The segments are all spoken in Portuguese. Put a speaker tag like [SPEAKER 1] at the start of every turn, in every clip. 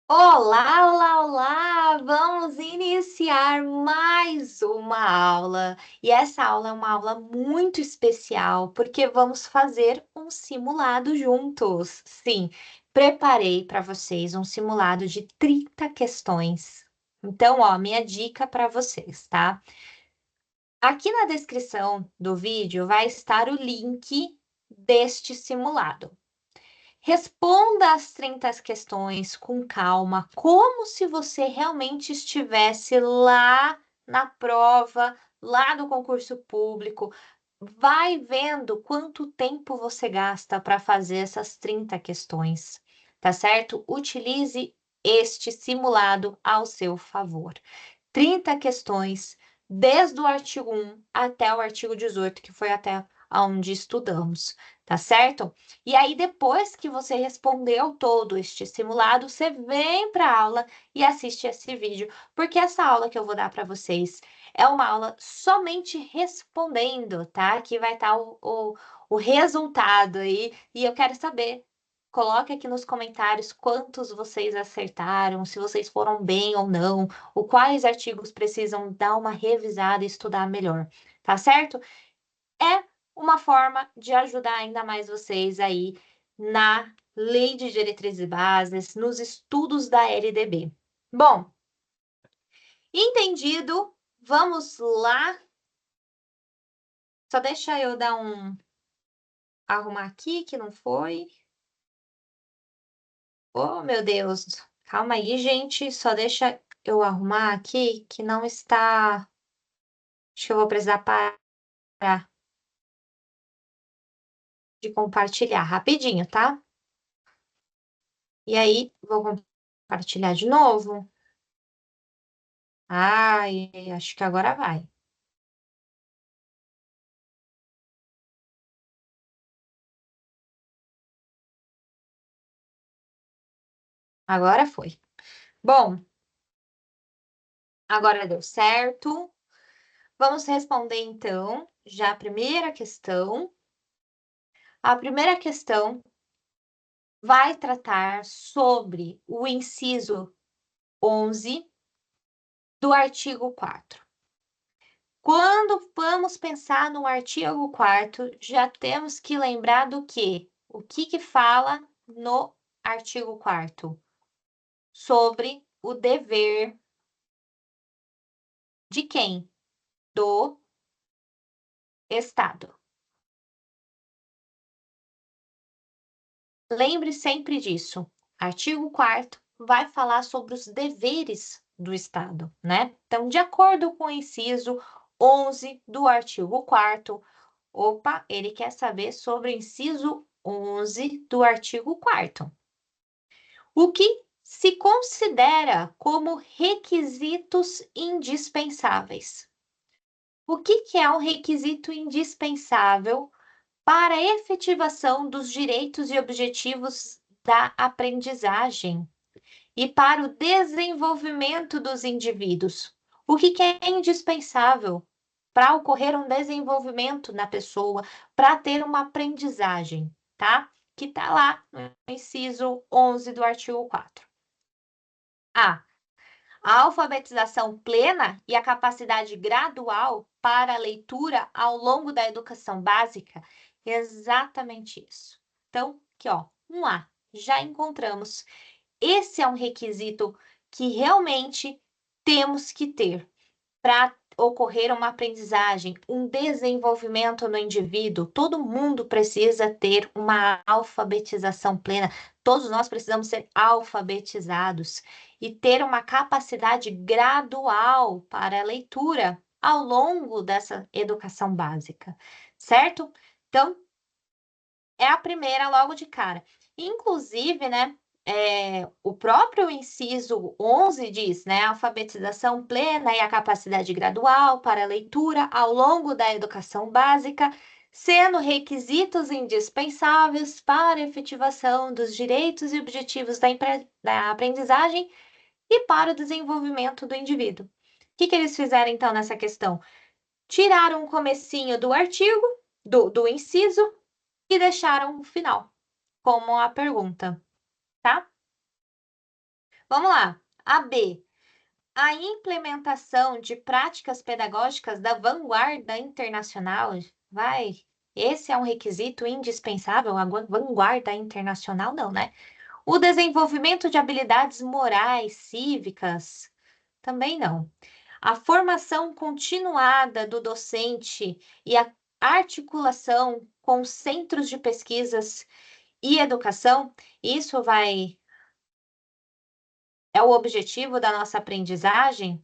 [SPEAKER 1] Olá, olá, olá! Vamos iniciar mais uma aula. E essa aula é uma aula muito especial, porque vamos fazer um simulado juntos. Sim, preparei para vocês um simulado de 30 questões. Então, ó, minha dica para vocês, tá? Aqui na descrição do vídeo vai estar o link deste simulado. Responda as 30 questões com calma, como se você realmente estivesse lá na prova, lá no concurso público. Vai vendo quanto tempo você gasta para fazer essas 30 questões, tá certo? Utilize este simulado ao seu favor. 30 questões, desde o artigo 1 até o artigo 18, que foi até onde estudamos, tá certo? E aí, depois que você respondeu todo este simulado, você vem para a aula e assiste esse vídeo, porque essa aula que eu vou dar para vocês é uma aula somente respondendo, tá? Aqui vai estar o resultado aí, e eu quero saber. Coloque aqui nos comentários quantos vocês acertaram, se vocês foram bem ou não, o quais artigos precisam dar uma revisada e estudar melhor, tá certo? É uma forma de ajudar ainda mais vocês aí na Lei de Diretrizes e Bases, nos estudos da LDB. Bom, entendido? Vamos lá. Só deixa eu dar arrumar aqui que não foi. Oh, meu Deus. Calma aí, gente. Só deixa eu arrumar aqui que não está. Acho que eu vou precisar parar de compartilhar rapidinho, tá? E aí, vou compartilhar de novo. Ai, acho que agora vai. Agora foi. Bom, agora deu certo. Vamos responder então já a primeira questão. A primeira questão vai tratar sobre o inciso 11 do artigo 4º. Quando vamos pensar no artigo 4º, já temos que lembrar do quê? O que fala no artigo 4º? Sobre o dever de quem? Do Estado. Lembre sempre disso. Artigo 4º vai falar sobre os deveres do Estado, né? Então, de acordo com o inciso 11 do artigo 4º, opa, ele quer saber sobre o inciso 11 do artigo 4º. O que se considera como requisitos indispensáveis? O que é um requisito indispensável para a efetivação dos direitos e objetivos da aprendizagem e para o desenvolvimento dos indivíduos? O que é indispensável para ocorrer um desenvolvimento na pessoa, para ter uma aprendizagem, tá? Que está lá no inciso 11 do artigo 4. A alfabetização plena e a capacidade gradual para a leitura ao longo da educação básica, exatamente isso. Então, aqui, ó, A, já encontramos. Esse é um requisito que realmente temos que ter para ocorrer uma aprendizagem, um desenvolvimento no indivíduo. Todo mundo precisa ter uma alfabetização plena. Todos nós precisamos ser alfabetizados e ter uma capacidade gradual para a leitura ao longo dessa educação básica, certo? Então, é a primeira logo de cara. Inclusive, né, o próprio inciso 11 diz, né, a alfabetização plena e a capacidade gradual para a leitura ao longo da educação básica, sendo requisitos indispensáveis para a efetivação dos direitos e objetivos da aprendizagem e para o desenvolvimento do indivíduo. O que eles fizeram, então, nessa questão? Tiraram o comecinho do artigo, do inciso, e deixaram o final como a pergunta, tá? Vamos lá. A B. A implementação de práticas pedagógicas da vanguarda internacional. Vai. Esse é um requisito indispensável. A vanguarda internacional, não, né? O desenvolvimento de habilidades morais, cívicas, também não. A formação continuada do docente e a articulação com centros de pesquisas e educação, isso é o objetivo da nossa aprendizagem?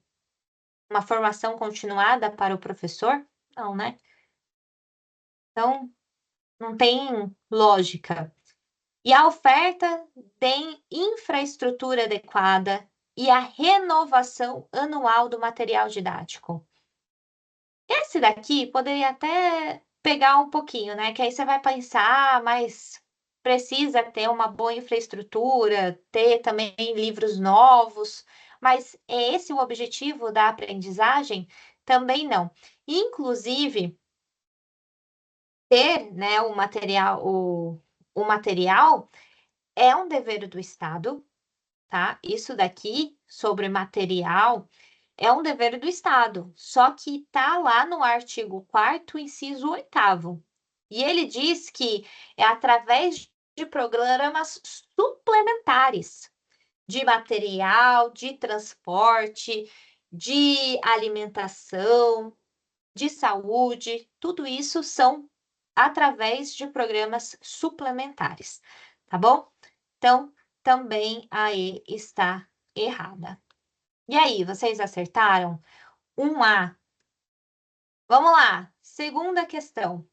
[SPEAKER 1] Uma formação continuada para o professor? Não, né? Então, não tem lógica. E a oferta tem infraestrutura adequada e a renovação anual do material didático. Esse daqui poderia até pegar um pouquinho, né? Que aí você vai pensar, mas precisa ter uma boa infraestrutura, ter também livros novos, mas é esse o objetivo da aprendizagem? Também não. Inclusive, ter, né, o material é um dever do Estado, tá? Isso daqui sobre material é um dever do Estado, só que está lá no artigo 4º, inciso 8º. E ele diz que é através de programas suplementares de material, de transporte, de alimentação, de saúde, tudo isso são através de programas suplementares, tá bom? Então, também a E está errada. E aí, vocês acertaram? 1A. Vamos lá. Segunda questão.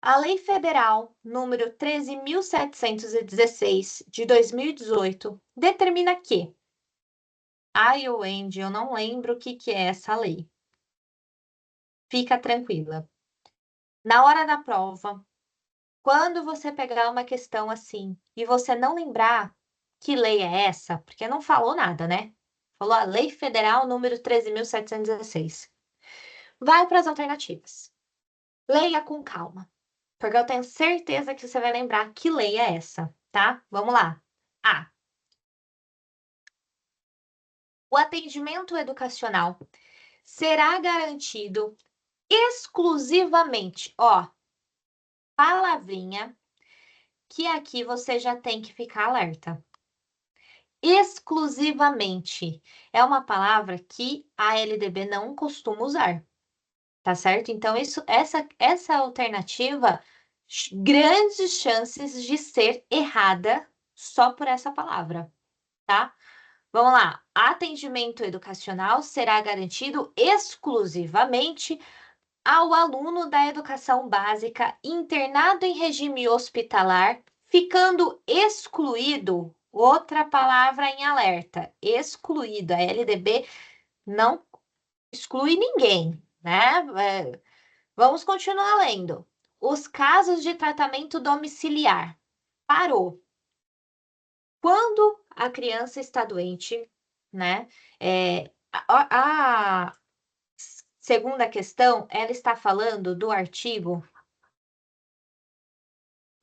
[SPEAKER 1] A Lei Federal número 13.716 de 2018 determina que... Ai, Wendy, eu não lembro o que é essa lei. Fica tranquila. Na hora da prova, quando você pegar uma questão assim e você não lembrar que lei é essa, porque não falou nada, né? Falou a Lei Federal número 13.716. Vai para as alternativas. Leia com calma, porque eu tenho certeza que você vai lembrar que lei é essa, tá? Vamos lá. A. O atendimento educacional será garantido exclusivamente, ó, palavrinha que aqui você já tem que ficar alerta. Exclusivamente é uma palavra que a LDB não costuma usar, tá certo? Então, essa alternativa, grandes chances de ser errada só por essa palavra, tá? Vamos lá. Atendimento educacional será garantido exclusivamente ao aluno da educação básica internado em regime hospitalar, ficando excluído, outra palavra em alerta, excluído. A LDB não exclui ninguém, né? Vamos continuar lendo. Os casos de tratamento domiciliar. Parou. Quando a criança está doente, né? A segunda questão, ela está falando do artigo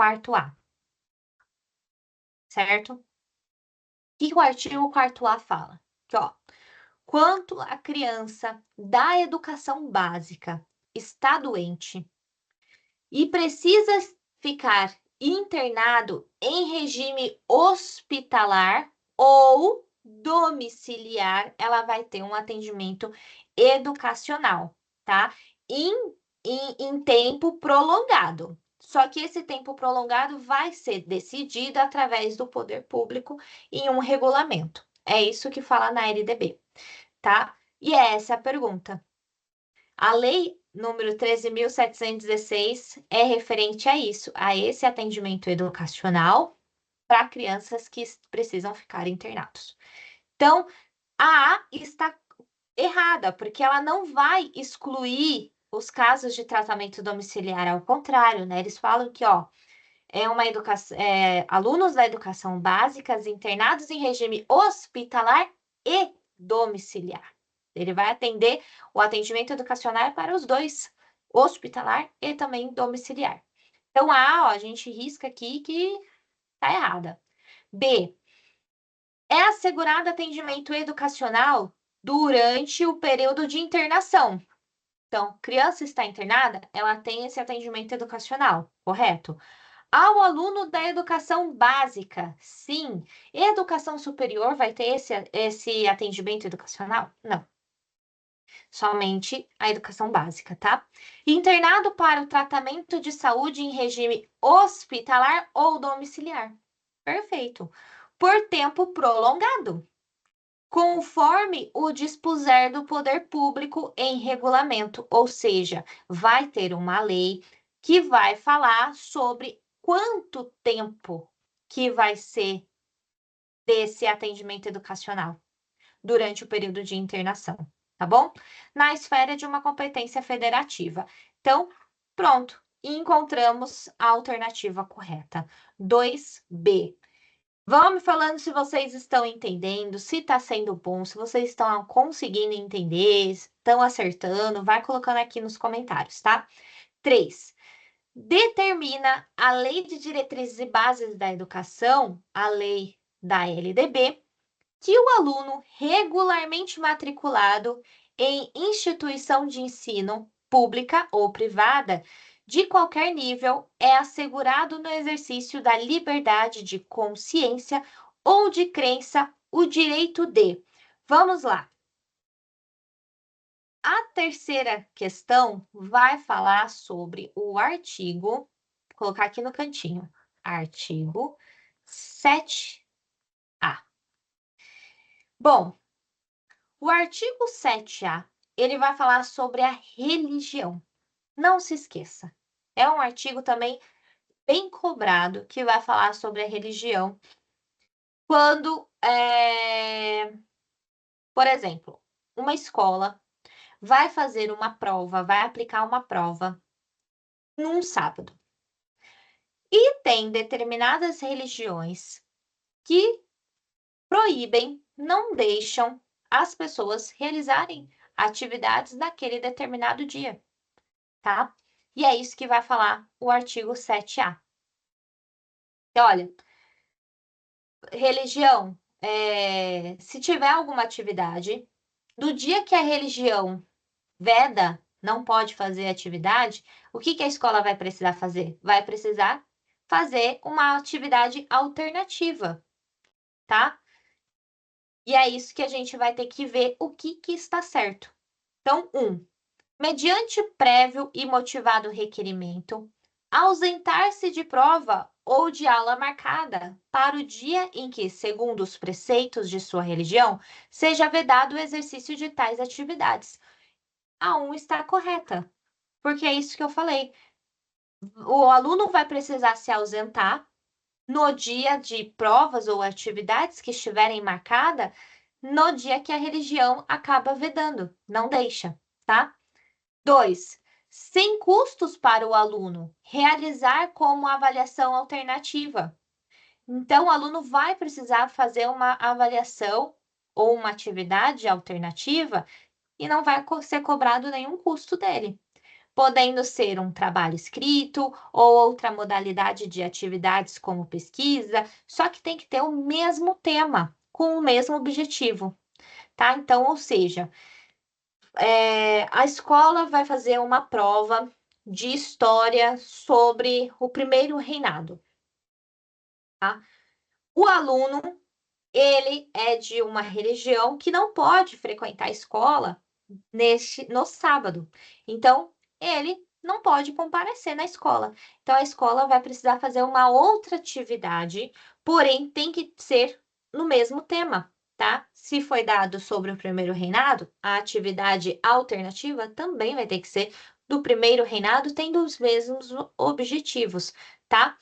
[SPEAKER 1] 4º A, certo? O que o artigo 4º A fala? Que, ó, quanto a criança da educação básica está doente e precisa ficar internado em regime hospitalar ou domiciliar, ela vai ter um atendimento educacional, tá? Em tempo prolongado. Só que esse tempo prolongado vai ser decidido através do poder público em um regulamento. É isso que fala na LDB, tá? E é essa a pergunta. A lei número 13.716 é referente a isso, a esse atendimento educacional para crianças que precisam ficar internados. Então, a A está errada, porque ela não vai excluir os casos de tratamento domiciliar, ao contrário, né? Eles falam que, ó, alunos da educação básica internados em regime hospitalar e domiciliar. Ele vai atender o atendimento educacional para os dois, hospitalar e também domiciliar. Então, A, ó, a gente risca aqui que tá errada. B, É assegurado atendimento educacional durante o período de internação. Então, criança está internada, ela tem esse atendimento educacional, correto? Ao aluno da educação básica, sim. Educação superior vai ter esse atendimento educacional? Não. Somente a educação básica, tá? Internado para o tratamento de saúde em regime hospitalar ou domiciliar. Perfeito. Por tempo prolongado, conforme o dispuser do poder público em regulamento, ou seja, vai ter uma lei que vai falar sobre quanto tempo que vai ser desse atendimento educacional durante o período de internação, tá bom? Na esfera de uma competência federativa. Então, pronto, encontramos a alternativa correta. 2B. Vão me falando se vocês estão entendendo, se está sendo bom, se vocês estão conseguindo entender, estão acertando, vai colocando aqui nos comentários, tá? 3. Determina a Lei de Diretrizes e Bases da Educação, a lei da LDB, que o aluno regularmente matriculado em instituição de ensino pública ou privada de qualquer nível é assegurado no exercício da liberdade de consciência ou de crença o direito de. Vamos lá. A terceira questão vai falar sobre o artigo, vou colocar aqui no cantinho, artigo 7A. Bom, o artigo 7A, ele vai falar sobre a religião. Não se esqueça. É um artigo também bem cobrado que vai falar sobre a religião. Quando, por exemplo, uma escola vai fazer uma prova, vai aplicar uma prova num sábado. E tem determinadas religiões que proíbem, não deixam as pessoas realizarem atividades naquele determinado dia, tá? E é isso que vai falar o artigo 7A. Então, olha, religião, se tiver alguma atividade, do dia que a religião veda, não pode fazer atividade, o que a escola vai precisar fazer? Vai precisar fazer uma atividade alternativa, tá? E é isso que a gente vai ter que ver o que está certo. Então, mediante prévio e motivado requerimento, ausentar-se de prova ou de aula marcada para o dia em que, segundo os preceitos de sua religião, seja vedado o exercício de tais atividades. A 1 está correta, porque é isso que eu falei. O aluno vai precisar se ausentar no dia de provas ou atividades que estiverem marcadas no dia que a religião acaba vedando, não deixa, tá? 2. Sem custos para o aluno, realizar como avaliação alternativa. Então, o aluno vai precisar fazer uma avaliação ou uma atividade alternativa e não vai ser cobrado nenhum custo dele, podendo ser um trabalho escrito ou outra modalidade de atividades como pesquisa, só que tem que ter o mesmo tema, com o mesmo objetivo, tá? Então, ou seja, a escola vai fazer uma prova de história sobre o primeiro reinado, tá? O aluno, ele é de uma religião que não pode frequentar a escola no sábado. Então, ele não pode comparecer na escola. Então, a escola vai precisar fazer uma outra atividade, porém tem que ser no mesmo tema, tá? Se foi dado sobre o primeiro reinado, a atividade alternativa também vai ter que ser do primeiro reinado, tendo os mesmos objetivos, tá?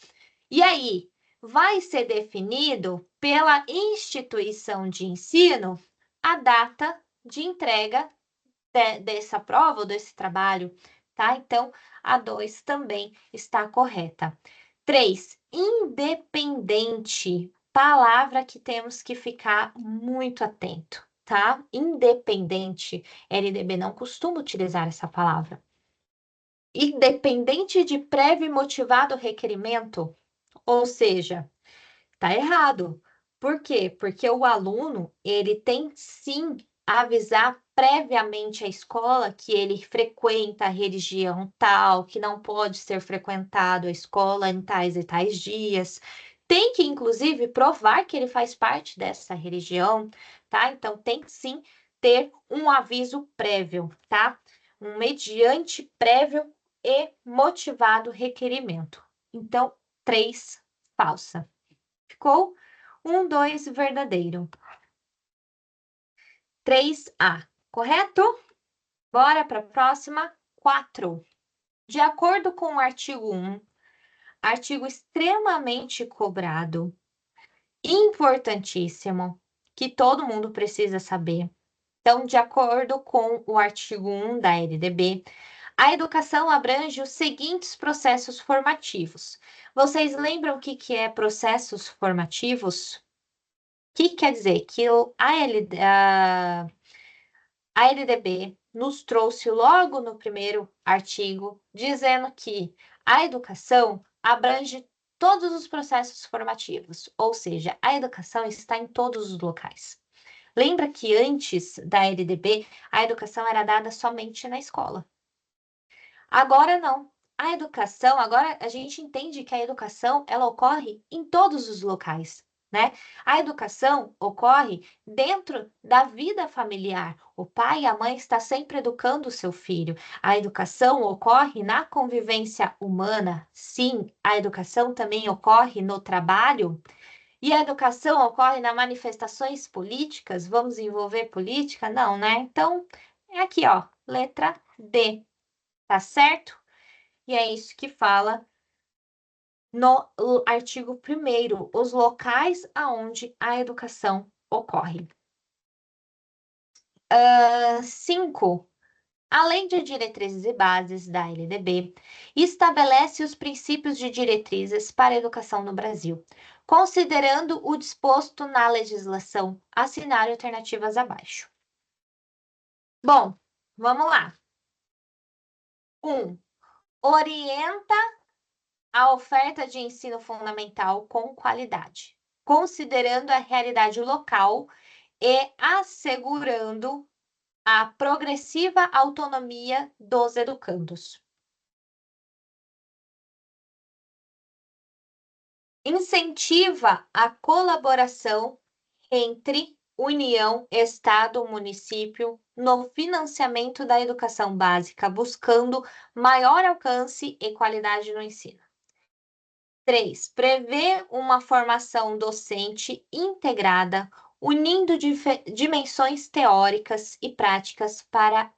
[SPEAKER 1] E aí, vai ser definido pela instituição de ensino a data de entrega dessa prova ou desse trabalho, tá? Então, a 2 também está correta. 3, independente. Palavra que temos que ficar muito atento, tá? Independente. LDB não costuma utilizar essa palavra. Independente de prévio e motivado requerimento, ou seja, tá errado, Por quê? Porque o aluno, ele tem sim avisar previamente a escola que ele frequenta a religião tal, que não pode ser frequentado a escola em tais e tais dias. Tem que, inclusive, provar que ele faz parte dessa religião, tá? Então, tem que sim ter um aviso prévio, tá? Um mediante prévio e motivado requerimento. Então, 3, falsa. Ficou? 1, 2, verdadeiro. 3A, correto? Bora para a próxima. 4. De acordo com o artigo 1, artigo extremamente cobrado, importantíssimo, que todo mundo precisa saber. Então, de acordo com o artigo 1 da LDB, a educação abrange os seguintes processos formativos. Vocês lembram o que é processos formativos? O que quer dizer? Que a LDB nos trouxe logo no primeiro artigo, dizendo que a educação abrange todos os processos formativos, ou seja, a educação está em todos os locais. Lembra que antes da LDB, a educação era dada somente na escola. Agora não. A educação, agora a gente entende que a educação, ela ocorre em todos os locais, né? A educação ocorre dentro da vida familiar. O pai e a mãe estão sempre educando o seu filho. A educação ocorre na convivência humana. Sim, a educação também ocorre no trabalho. E a educação ocorre nas manifestações políticas? Vamos envolver política? Não, né? Então, é aqui, ó, letra D, tá certo? E é isso que fala no artigo 1º, os locais aonde a educação ocorre. 5. A Lei de Diretrizes e Bases da LDB estabelece os princípios de diretrizes para a educação no Brasil, considerando o disposto na legislação. Assinar alternativas abaixo. Bom, vamos lá. 1. Orienta a oferta de ensino fundamental com qualidade, considerando a realidade local e assegurando a progressiva autonomia dos educandos. Incentiva a colaboração entre União, Estado, município no financiamento da educação básica, buscando maior alcance e qualidade no ensino. 3. Prevê uma formação docente integrada, unindo dimensões teóricas e práticas para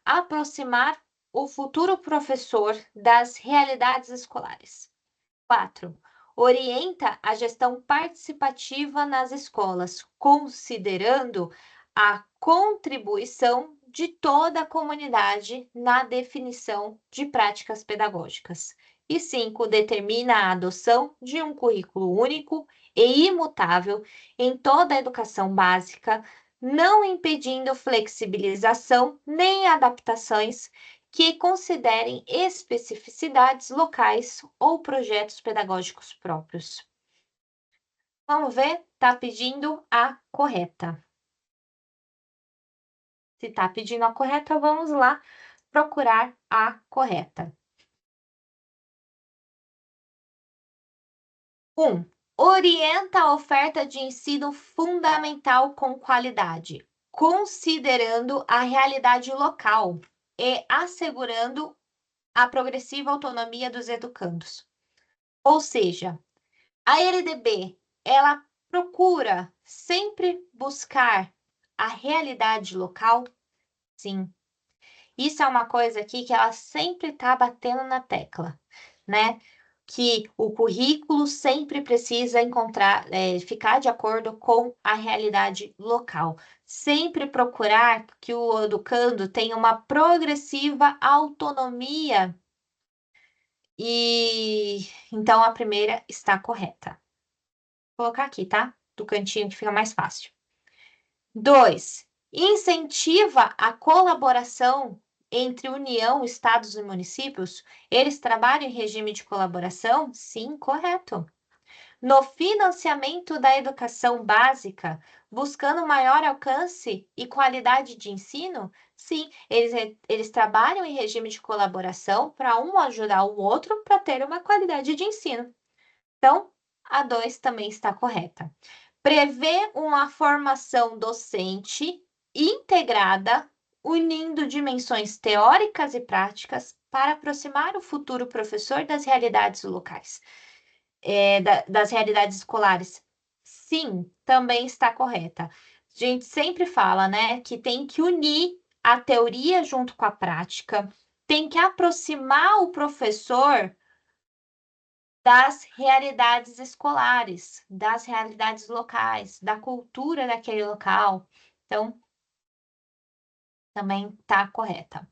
[SPEAKER 1] aproximar o futuro professor das realidades escolares. 4. Orienta a gestão participativa nas escolas, considerando a contribuição de toda a comunidade na definição de práticas pedagógicas. E 5. Determina a adoção de um currículo único e imutável em toda a educação básica, não impedindo flexibilização nem adaptações que considerem especificidades locais ou projetos pedagógicos próprios. Vamos ver? Está pedindo a correta. Se está pedindo a correta, vamos lá procurar a correta. 1. Orienta a oferta de ensino fundamental com qualidade, considerando a realidade local e assegurando a progressiva autonomia dos educandos. Ou seja, a LDB, ela procura sempre buscar a realidade local? Sim. Isso é uma coisa aqui que ela sempre está batendo na tecla, né? Que o currículo sempre precisa ficar de acordo com a realidade local. Sempre procurar que o educando tenha uma progressiva autonomia. E então a primeira está correta. Vou colocar aqui, tá? Do cantinho que fica mais fácil. 2. Incentiva a colaboração entre União, estados e municípios. Eles trabalham em regime de colaboração? Sim, correto. no financiamento da educação básica, buscando maior alcance e qualidade de ensino? Sim, eles trabalham em regime de colaboração para um ajudar o outro para ter uma qualidade de ensino. Então, a 2 também está correta. Prevê uma formação docente integrada, unindo dimensões teóricas e práticas para aproximar o futuro professor das realidades locais, das realidades escolares. Sim, também está correta. A gente sempre fala, né, que tem que unir a teoria junto com a prática, tem que aproximar o professor das realidades escolares, das realidades locais, da cultura daquele local. Então, também está correta.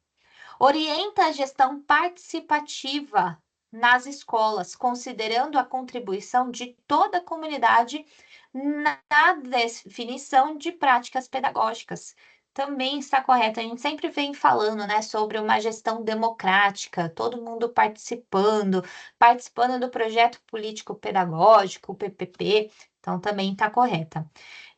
[SPEAKER 1] Orienta a gestão participativa nas escolas, considerando a contribuição de toda a comunidade na definição de práticas pedagógicas. Também está correto. A gente sempre vem falando, né, sobre uma gestão democrática, todo mundo participando do projeto político pedagógico, o PPP. Então, também está correta.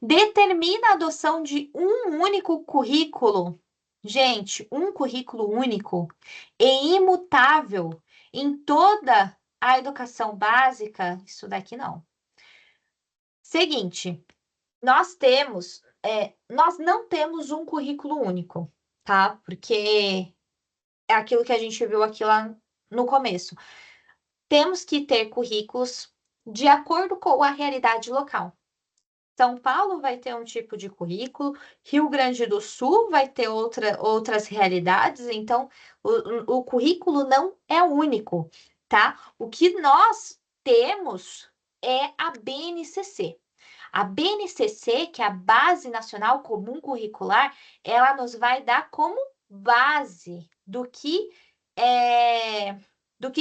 [SPEAKER 1] Determina a adoção de um único currículo. Gente, um currículo único e imutável em toda a educação básica, isso daqui não. Seguinte, nós não temos um currículo único, tá? Porque é aquilo que a gente viu aqui lá no começo. Temos que ter currículos de acordo com a realidade local. São Paulo vai ter um tipo de currículo, Rio Grande do Sul vai ter outras realidades, então o currículo não é único, tá? O que nós temos é a BNCC. A BNCC, que é a Base Nacional Comum Curricular, ela nos vai dar como base do que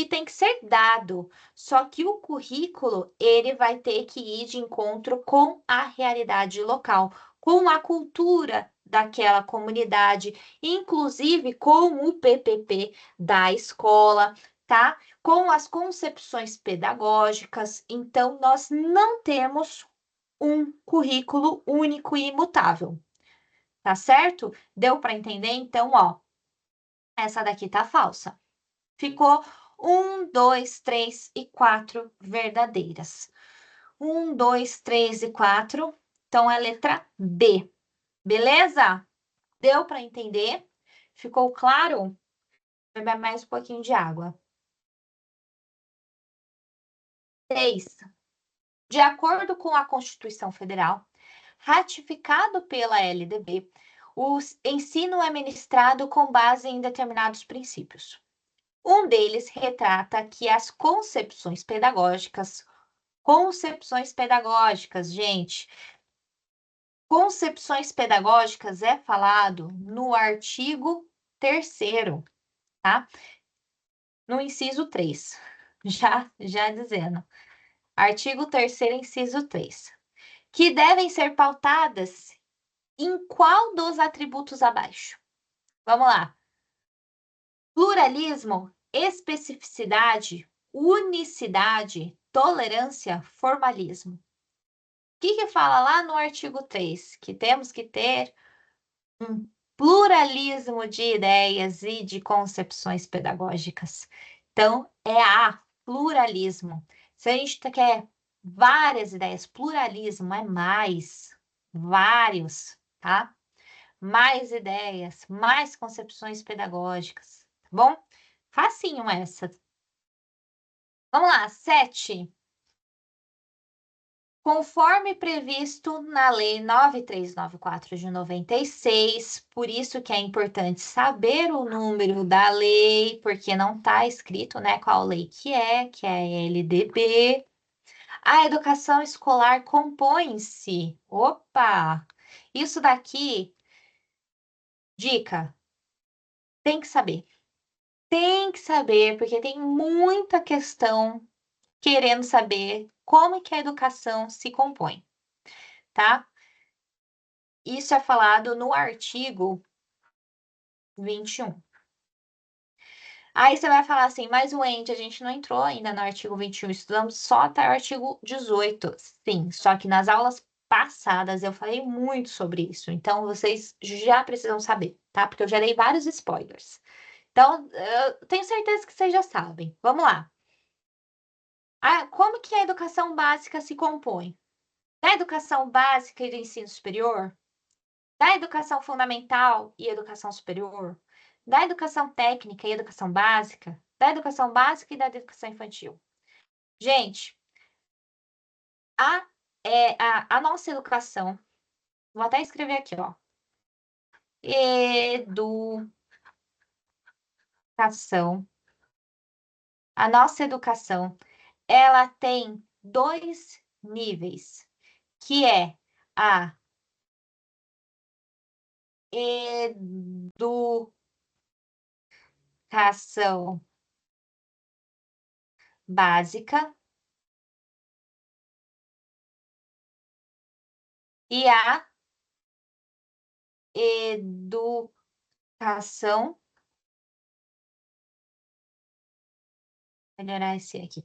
[SPEAKER 1] tem que ser dado. Só que o currículo, ele vai ter que ir de encontro com a realidade local, com a cultura daquela comunidade, inclusive com o PPP da escola, tá? Com as concepções pedagógicas. Então, nós não temos um currículo único e imutável, tá certo? Deu para entender? Então, ó, essa daqui tá falsa. Ficou 1, 2, 3 e 4 verdadeiras. 1, 2, 3 e 4. Então, é a letra B. Beleza? Deu para entender? Ficou claro? Beber mais um pouquinho de água. 6. De acordo com a Constituição Federal, ratificado pela LDB, o ensino é ministrado com base em determinados princípios. Um deles retrata que as concepções pedagógicas, gente, concepções pedagógicas é falado no artigo 3º, tá? No inciso 3, já dizendo. Artigo 3º, inciso 3. Que devem ser pautadas em qual dos atributos abaixo? Vamos lá. Pluralismo, especificidade, unicidade, tolerância, formalismo. O que fala lá no artigo 3? Que temos que ter um pluralismo de ideias e de concepções pedagógicas. Então, é a pluralismo. Se a gente quer várias ideias, pluralismo é mais, vários, tá? Mais ideias, mais concepções pedagógicas, tá bom? Facinho essa. Vamos lá, 7. Conforme previsto na Lei 9394 de 96, por isso que é importante saber o número da lei, porque não está escrito, né, qual lei que é a LDB. A educação escolar compõe-se. Opa! Isso daqui, dica, tem que saber. Tem que saber, porque tem muita questão querendo saber como que a educação se compõe, tá? Isso é falado no artigo 21. Aí você vai falar assim, mas Wendy, a gente não entrou ainda no artigo 21, estudamos só até o artigo 18. Sim, só que nas aulas passadas eu falei muito sobre isso, então vocês já precisam saber, tá? Porque eu já dei vários spoilers. Então, eu tenho certeza que vocês já sabem. Vamos lá. Como que a educação básica se compõe? Da educação básica e do ensino superior, da educação fundamental e educação superior, da educação técnica e educação básica, da educação básica e da educação infantil. Gente, a nossa educação, vou até escrever aqui, ó. Educação. A nossa educação, ela tem dois níveis, que é a educação básica e a educação, melhorar esse aqui,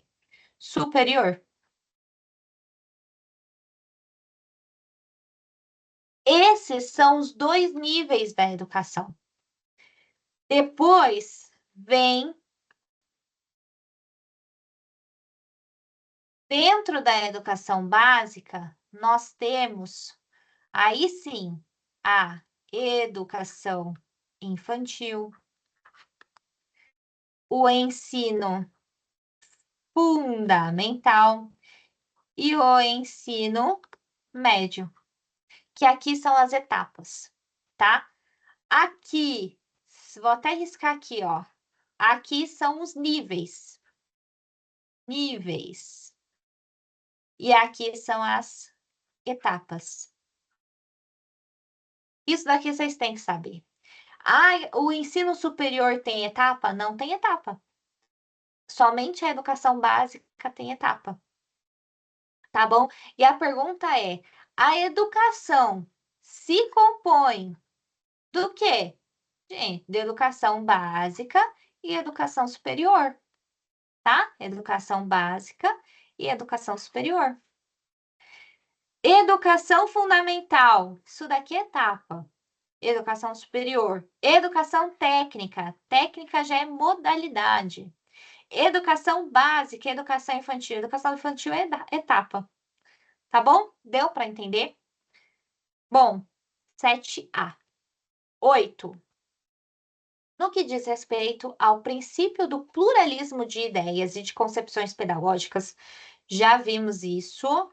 [SPEAKER 1] superior. Esses são os dois níveis da educação. Depois vem, dentro da educação básica, nós temos, aí sim, a educação infantil, o ensino fundamental e o ensino médio, que aqui são as etapas, tá? Aqui, vou até riscar aqui, ó. Aqui são os níveis. Níveis. E aqui são as etapas. Isso daqui vocês têm que saber. O ensino superior tem etapa? Não tem etapa. Somente a educação básica tem etapa. Tá bom? E a pergunta é: a educação se compõe do quê? Gente, de educação básica e educação superior, tá? Educação básica e educação superior. Educação fundamental, isso daqui é etapa. Educação superior. Educação técnica, técnica já é modalidade. Educação básica, educação infantil. Educação infantil é etapa. Tá bom? Deu para entender? Bom, 7A. 8. No que diz respeito ao princípio do pluralismo de ideias e de concepções pedagógicas, já vimos isso,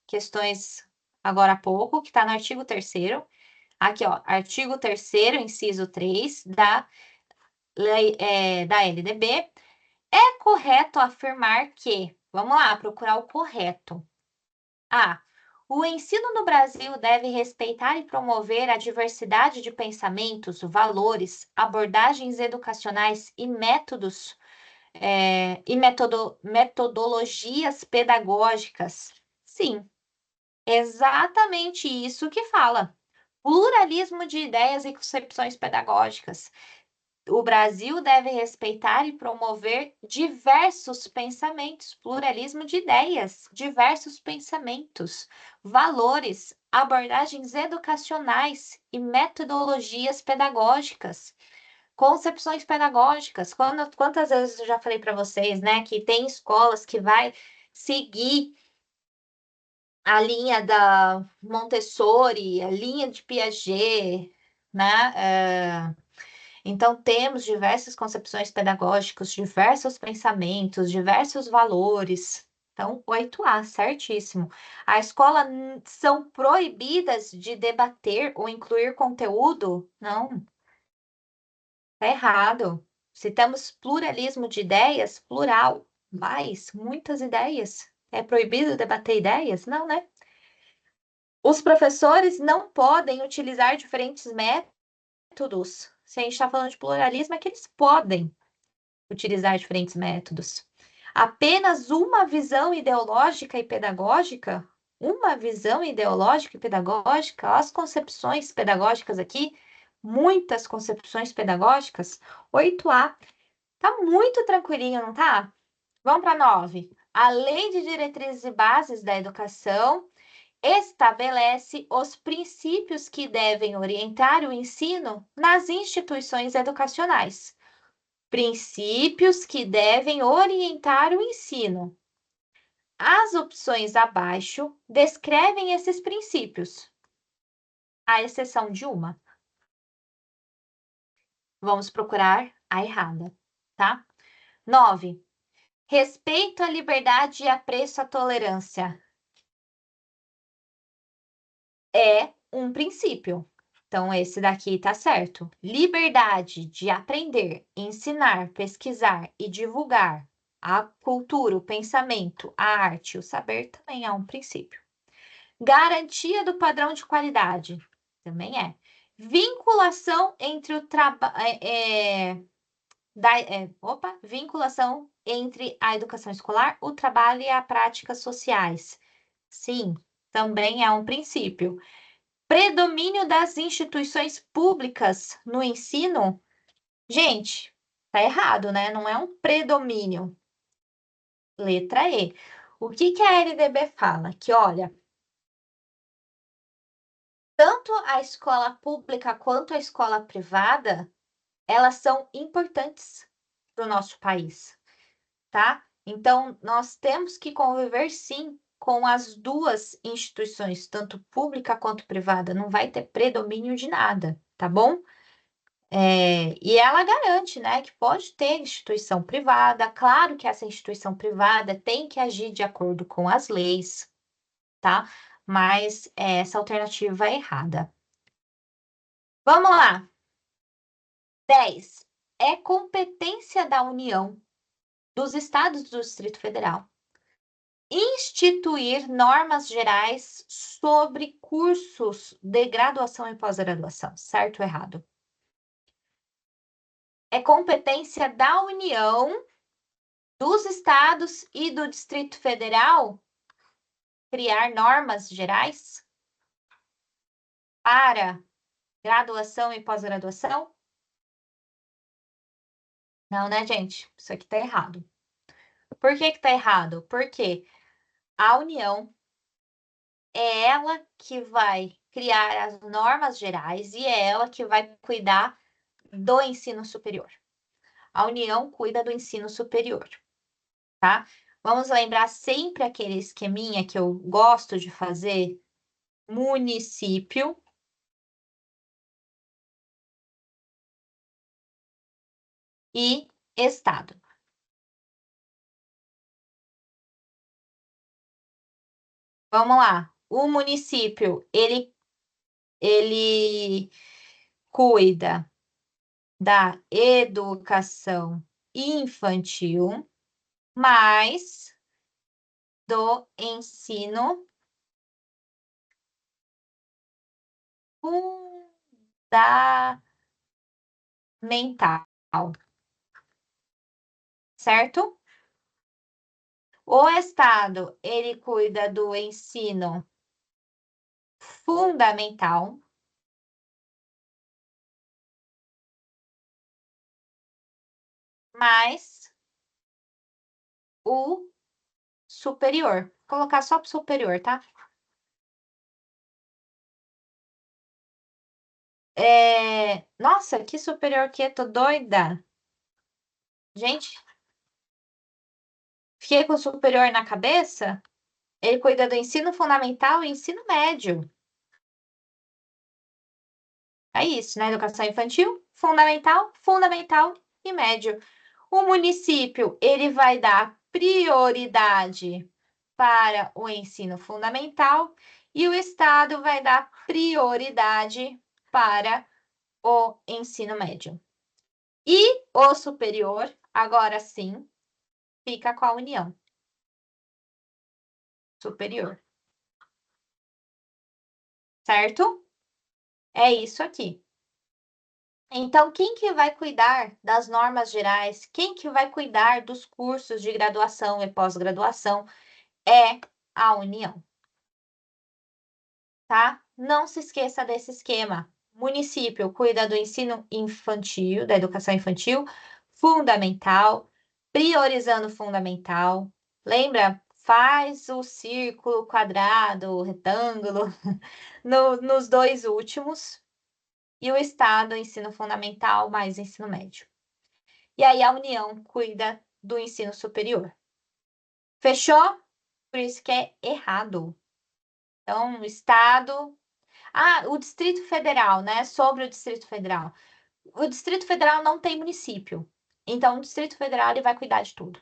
[SPEAKER 1] questões agora há pouco, que está no artigo 3º. Aqui, ó, artigo 3º, inciso 3 da LDB. É correto afirmar que, vamos lá, procurar o correto. A. O ensino no Brasil deve respeitar e promover a diversidade de pensamentos, valores, abordagens educacionais e métodos metodologias pedagógicas. Sim, exatamente isso que fala. Pluralismo de ideias e concepções pedagógicas. O Brasil deve respeitar e promover diversos pensamentos, pluralismo de ideias, diversos pensamentos, valores, abordagens educacionais e metodologias pedagógicas, concepções pedagógicas. Quantas vezes eu já falei para vocês, né, que tem escolas que vai seguir a linha da Montessori, a linha de Piaget, né? Então, temos diversas concepções pedagógicas, diversos pensamentos, diversos valores. Então, 8A, certíssimo. A escola são proibidas de debater ou incluir conteúdo? Não, tá errado. Se temos pluralismo de ideias, plural, mais, muitas ideias. É proibido debater ideias? Não, né? Os professores não podem utilizar diferentes métodos. Se a gente está falando de pluralismo, é que eles podem utilizar diferentes métodos. Apenas uma visão ideológica e pedagógica, uma visão ideológica e pedagógica, as concepções pedagógicas aqui, muitas concepções pedagógicas. 8A. Tá muito tranquilinho, não tá? Vamos para 9. A Lei de Diretrizes e Bases da Educação estabelece os princípios que devem orientar o ensino nas instituições educacionais. Princípios que devem orientar o ensino. As opções abaixo descrevem esses princípios, à exceção de uma. Vamos procurar a errada, tá? 9. Respeito à liberdade e apreço à tolerância. É um princípio. Então, esse daqui tá certo. Liberdade de aprender, ensinar, pesquisar e divulgar a cultura, o pensamento, a arte, o saber também é um princípio. Garantia do padrão de qualidade também é. Vinculação entre o trabalho. Vinculação entre a educação escolar, o trabalho e as práticas sociais. Sim, também é um princípio. Predomínio das instituições públicas no ensino? Gente, tá errado, né? Não é um predomínio. Letra E. O que a LDB fala? Que, olha, tanto a escola pública quanto a escola privada, elas são importantes para o nosso país, tá? Então, nós temos que conviver, sim, com as duas instituições, tanto pública quanto privada. Não vai ter predomínio de nada, tá bom? E ela garante, né, que pode ter instituição privada. Claro que essa instituição privada tem que agir de acordo com as leis, tá? Mas essa alternativa é errada. Vamos lá. 10. É competência da União, dos Estados do Distrito Federal, instituir normas gerais sobre cursos de graduação e pós-graduação, certo ou errado? É competência da União, dos estados e do Distrito Federal criar normas gerais para graduação e pós-graduação? Não, né, gente? Isso aqui tá errado. Por que que tá errado? Porque a União é ela que vai criar as normas gerais e é ela que vai cuidar do ensino superior. A União cuida do ensino superior, tá? Vamos lembrar sempre aquele esqueminha que eu gosto de fazer: município e estado. Vamos lá. O município, ele cuida da educação infantil, mas do ensino fundamental, certo? O estado, ele cuida do ensino fundamental, mas o superior. Vou colocar só para o superior, tá? Nossa, que superior que tô doida. Gente, fiquei com o superior na cabeça. Ele cuida do ensino fundamental e ensino médio. É isso, né? Educação infantil, fundamental, fundamental e médio. O município, ele vai dar prioridade para o ensino fundamental e o estado vai dar prioridade para o ensino médio. E o superior, agora sim, fica com a União Superior. Certo? É isso aqui. Então, quem que vai cuidar das normas gerais? Quem que vai cuidar dos cursos de graduação e pós-graduação? É a União, tá? Não se esqueça desse esquema. município cuida do ensino infantil, da educação infantil, fundamental, priorizando fundamental. Lembra? Faz o círculo, quadrado, o retângulo nos dois últimos. E o Estado, ensino fundamental mais ensino médio. E aí a União cuida do ensino superior. Fechou? Por isso que é errado. Então, o Estado. Ah, o Distrito Federal, né? Sobre o Distrito Federal. O Distrito Federal não tem município. Então, o Distrito Federal ele vai cuidar de tudo.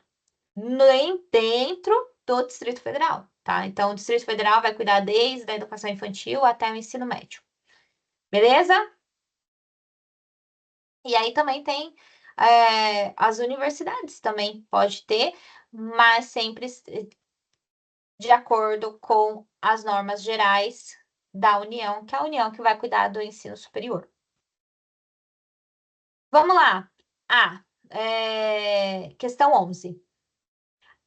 [SPEAKER 1] Nem dentro do Distrito Federal, tá? Então, o Distrito Federal vai cuidar desde a educação infantil até o ensino médio. Beleza? E aí também tem as universidades também pode ter, mas sempre de acordo com as normas gerais da União, que é a União que vai cuidar do ensino superior. Vamos lá. Questão 11.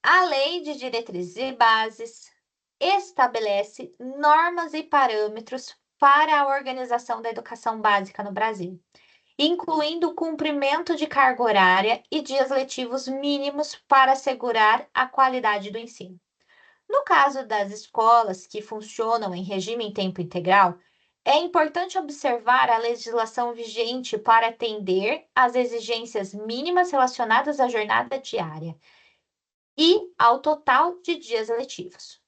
[SPEAKER 1] A Lei de Diretrizes e Bases estabelece normas e parâmetros para a organização da educação básica no Brasil, incluindo o cumprimento de carga horária e dias letivos mínimos para assegurar a qualidade do ensino. No caso das escolas que funcionam em regime em tempo integral, é importante observar a legislação vigente para atender às exigências mínimas relacionadas à jornada diária e ao total de dias letivos.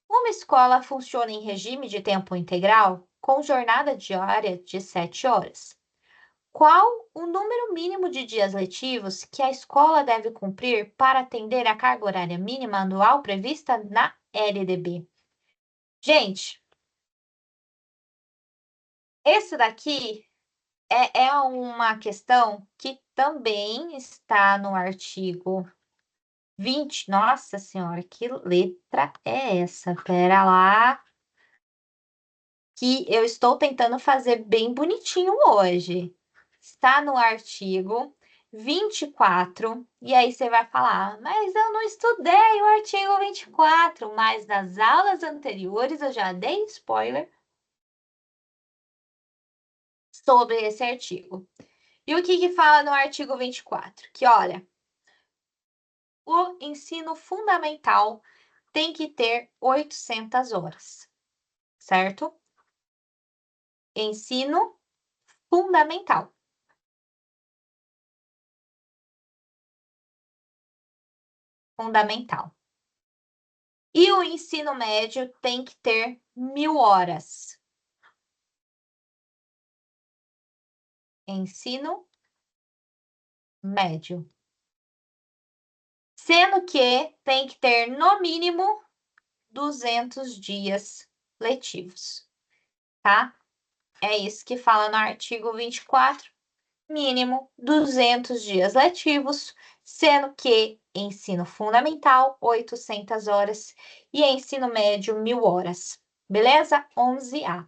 [SPEAKER 1] Uma escola funciona em regime de tempo integral com jornada diária de 7 horas. Qual o número mínimo de dias letivos que a escola deve cumprir para atender a carga horária mínima anual prevista na LDB? Gente, esse daqui é uma questão que também está no artigo 20. Nossa Senhora, que letra é essa? Pera lá, que eu estou tentando fazer bem bonitinho hoje. Está no artigo 24, e aí você vai falar, mas eu não estudei o artigo 24, mas nas aulas anteriores eu já dei spoiler sobre esse artigo. E o que que fala no artigo 24? Que, olha, o ensino fundamental tem que ter 800 horas, certo? Ensino fundamental. Fundamental. E o ensino médio tem que ter 1.000 horas. Ensino médio. Sendo que tem que ter, no mínimo, 200 dias letivos, tá? É isso que fala no artigo 24, mínimo 200 dias letivos, sendo que ensino fundamental, 800 horas, e ensino médio, 1.000 horas. Beleza? 11A.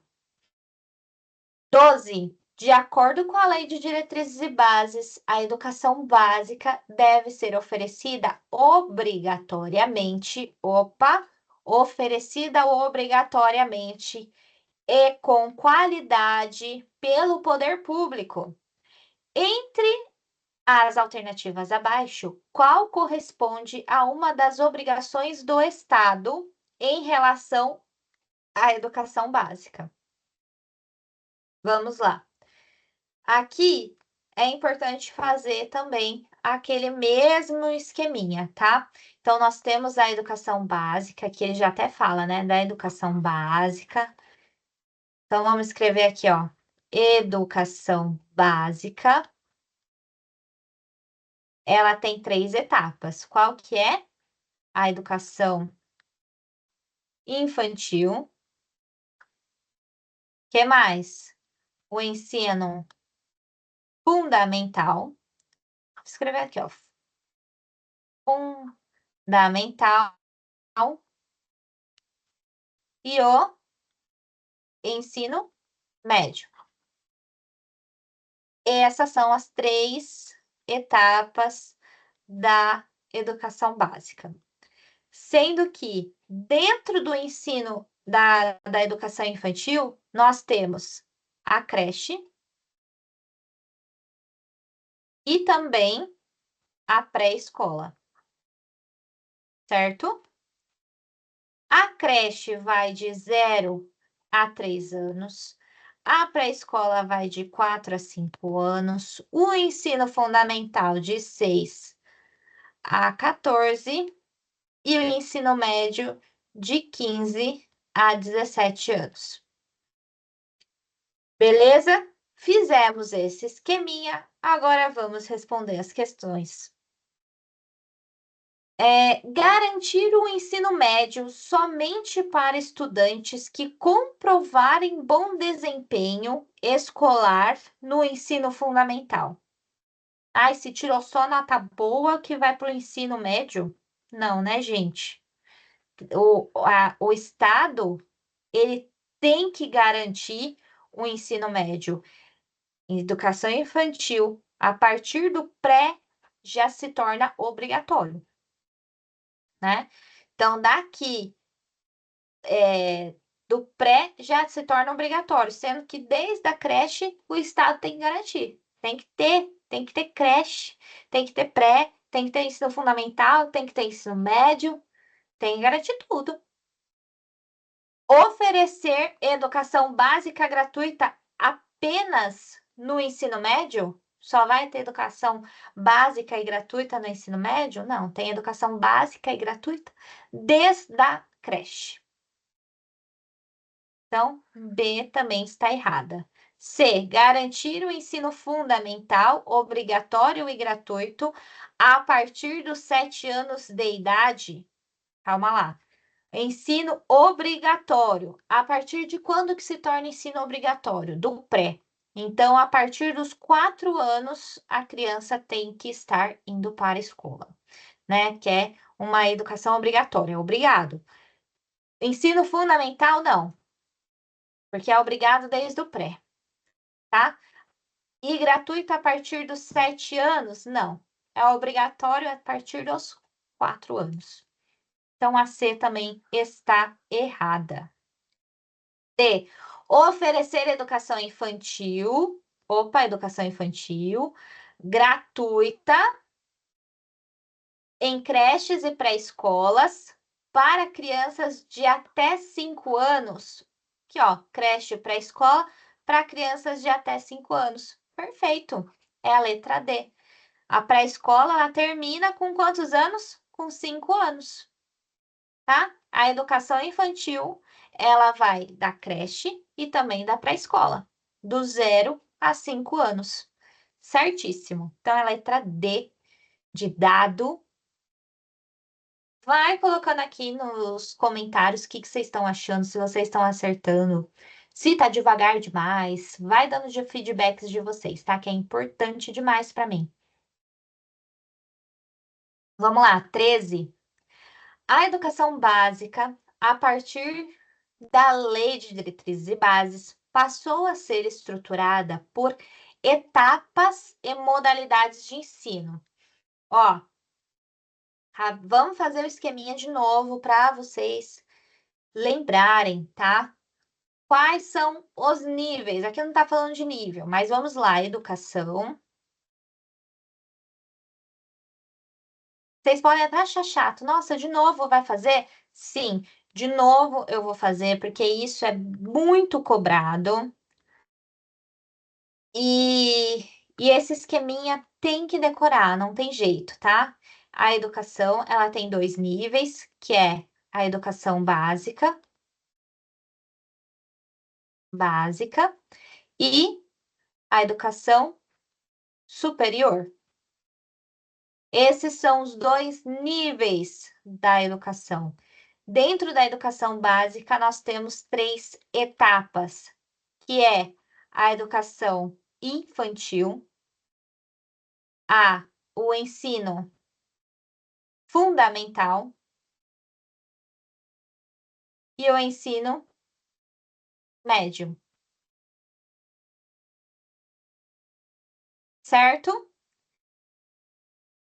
[SPEAKER 1] 12. De acordo com a Lei de Diretrizes e Bases, a educação básica deve ser oferecida obrigatoriamente, oferecida obrigatoriamente e com qualidade pelo poder público. Entre as alternativas abaixo, qual corresponde a uma das obrigações do Estado em relação à educação básica? Vamos lá. Aqui é importante fazer também aquele mesmo esqueminha, tá? Então, nós temos a educação básica, que ele já até fala, né? Da educação básica. Então, vamos escrever aqui, ó. Educação básica. Ela tem 3 etapas. Qual que é? A educação infantil. Que mais? O ensino fundamental. Vou escrever aqui, ó. Fundamental e o ensino médio. Essas são as 3 etapas da educação básica. Sendo que dentro do ensino da educação infantil, nós temos a creche e também a pré-escola, certo? A creche vai de 0 a 3 anos, a pré-escola vai de 4 a 5 anos, o ensino fundamental de 6 a 14 e o ensino médio de 15 a 17 anos. Beleza? Fizemos esse esqueminha, agora vamos responder as questões. Garantir o ensino médio somente para estudantes que comprovarem bom desempenho escolar no ensino fundamental. Ai, se tirou só nota boa que vai para o ensino médio? Não, né, gente? O Estado, ele tem que garantir o ensino médio. Educação infantil, a partir do pré, já se torna obrigatório, né? Então, daqui do pré já se torna obrigatório, sendo que desde a creche o Estado tem que garantir. Tem que ter creche, tem que ter pré, tem que ter ensino fundamental, tem que ter ensino médio, tem que garantir tudo. Oferecer educação básica gratuita apenas no ensino médio? Só vai ter educação básica e gratuita no ensino médio? Não, tem educação básica e gratuita desde a creche. Então, B também está errada. C, garantir o ensino fundamental, obrigatório e gratuito a partir dos 7 anos de idade. Calma lá. Ensino obrigatório. A partir de quando que se torna ensino obrigatório? Do pré. Então, a partir dos 4 anos, a criança tem que estar indo para a escola, né? Que é uma educação obrigatória, obrigado. Ensino fundamental, não, porque é obrigado desde o pré, tá? E gratuito a partir dos 7 anos? Não, é obrigatório a partir dos 4 anos. Então, a C também está errada. D. Oferecer educação infantil. Opa, educação infantil gratuita em creches e pré-escolas para crianças de até 5 anos. Aqui, ó, creche e pré-escola para crianças de até 5 anos. Perfeito. É a letra D. A pré-escola, ela termina com quantos anos? Com 5 anos, tá? A educação infantil, ela vai da creche e também da pré-escola, do 0 a 5 anos. Certíssimo. Então, é a letra D de dado. Vai colocando aqui nos comentários o que vocês estão achando, se vocês estão acertando, se tá devagar demais. Vai dando de feedbacks de vocês, tá? Que é importante demais para mim. Vamos lá, 13. A educação básica, a partir da Lei de Diretrizes e Bases, passou a ser estruturada por etapas e modalidades de ensino. Ó, vamos fazer o esqueminha de novo para vocês lembrarem, tá? Quais são os níveis? Aqui não está falando de nível, mas vamos lá, educação. Vocês podem até achar chato. Nossa, de novo vai fazer? Sim, de novo eu vou fazer, porque isso é muito cobrado. E esse esqueminha tem que decorar, não tem jeito, tá? A educação, ela tem 2 níveis, que é a educação básica e a educação superior. Esses são os 2 níveis da educação. Dentro da educação básica, nós temos 3 etapas, que é a educação infantil, o ensino fundamental e o ensino médio, certo?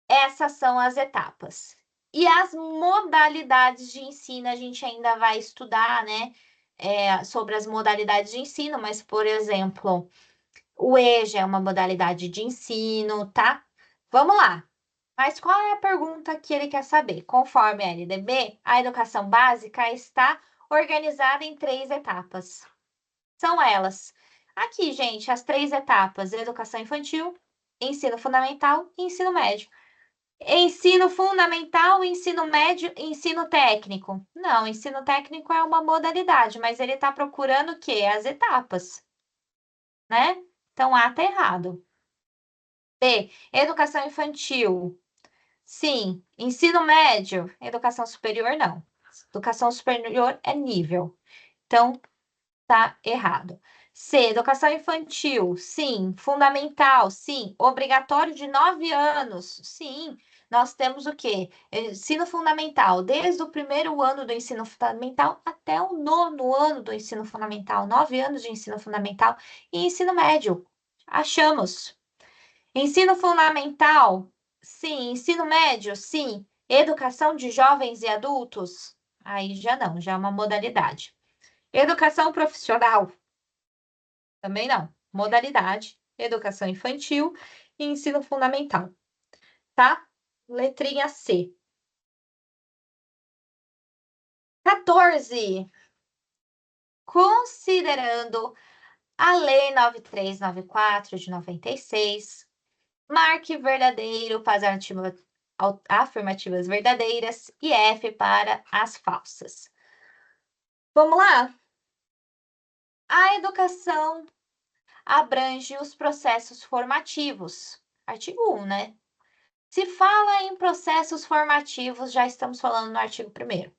[SPEAKER 1] Essas são as etapas. E as modalidades de ensino a gente ainda vai estudar, né? sobre as modalidades de ensino, mas, por exemplo, o EJA é uma modalidade de ensino, tá? Vamos lá. Mas qual é a pergunta que ele quer saber? Conforme a LDB, a educação básica está organizada em 3 etapas. São elas. Aqui, gente, as 3 etapas: educação infantil, ensino fundamental e ensino médio. Ensino fundamental, ensino médio e ensino técnico. Não, ensino técnico é uma modalidade, mas ele está procurando o quê? As etapas, né? Então, A está errado. B, educação infantil. Sim. Ensino médio. Educação superior, não. Educação superior é nível. Então, tá errado. C, educação infantil. Sim. Fundamental. Sim. Obrigatório de 9 anos. Sim. Nós temos o quê? Ensino fundamental, desde o primeiro ano do ensino fundamental até o 9º ano do ensino fundamental. 9 anos de ensino fundamental e ensino médio. Achamos. Ensino fundamental, sim. Ensino médio, sim. Educação de jovens e adultos, aí já não, já é uma modalidade. Educação profissional, também não. Modalidade, educação infantil e ensino fundamental, tá? Letrinha C. 14. Considerando a Lei 9394 de 96, marque verdadeiro para as afirmativas verdadeiras e F para as falsas. Vamos lá? A educação abrange os processos formativos. Artigo 1, né? Se fala em processos formativos, já estamos falando no artigo 1º.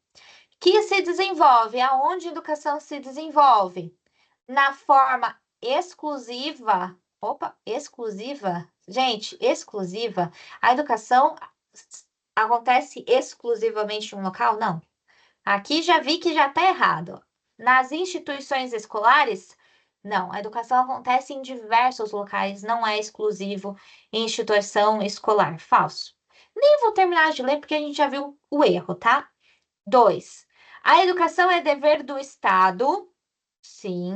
[SPEAKER 1] Que se desenvolve, aonde a educação se desenvolve? Na forma exclusiva. Opa, exclusiva. Gente, exclusiva. A educação acontece exclusivamente em um local? Não. Aqui já vi que já está errado. Nas instituições escolares, não. A educação acontece em diversos locais, não é exclusivo em instituição escolar. Falso. Nem vou terminar de ler porque a gente já viu o erro, tá? 2. A educação é dever do Estado, sim,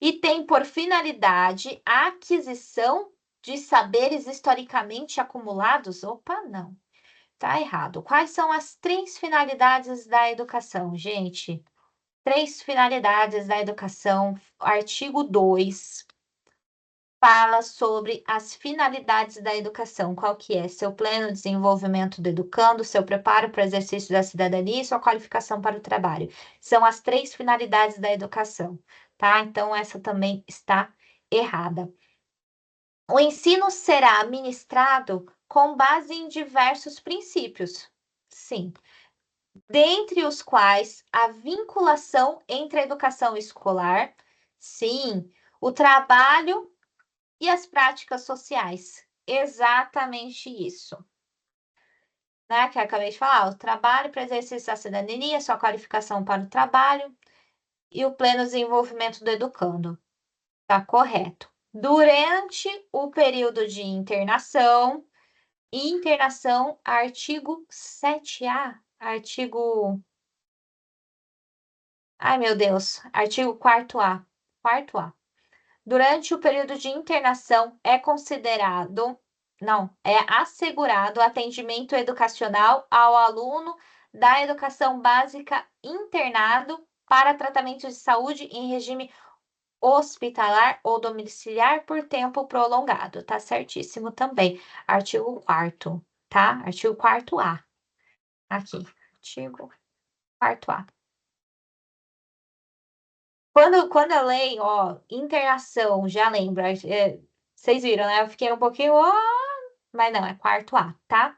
[SPEAKER 1] e tem por finalidade a aquisição de saberes historicamente acumulados? Opa, não. Tá errado. Quais são as 3 finalidades da educação, gente? 3 finalidades da educação. Artigo 2 fala sobre as finalidades da educação. Qual que é? Seu pleno desenvolvimento do educando, seu preparo para o exercício da cidadania e sua qualificação para o trabalho. São as 3 finalidades da educação, tá? Então, essa também está errada. O ensino será ministrado com base em diversos princípios. Sim, dentre os quais a vinculação entre a educação escolar, sim, o trabalho e as práticas sociais. Exatamente isso. Né? Que eu acabei de falar, o trabalho para exercício da cidadania, sua qualificação para o trabalho e o pleno desenvolvimento do educando. Tá correto. Durante o período de internação, artigo 7A, artigo. Ai, meu Deus, artigo 4A. 4A. Durante o período de internação é considerado, não, é assegurado atendimento educacional ao aluno da educação básica internado para tratamento de saúde em regime hospitalar ou domiciliar por tempo prolongado. Tá certíssimo também. Artigo 4º, tá? Artigo 4A. Aqui. Artigo 4A. Quando eu leio, ó, internação, já lembro. Vocês viram, né? Eu fiquei um pouquinho, ó, mas não, é 4A, tá?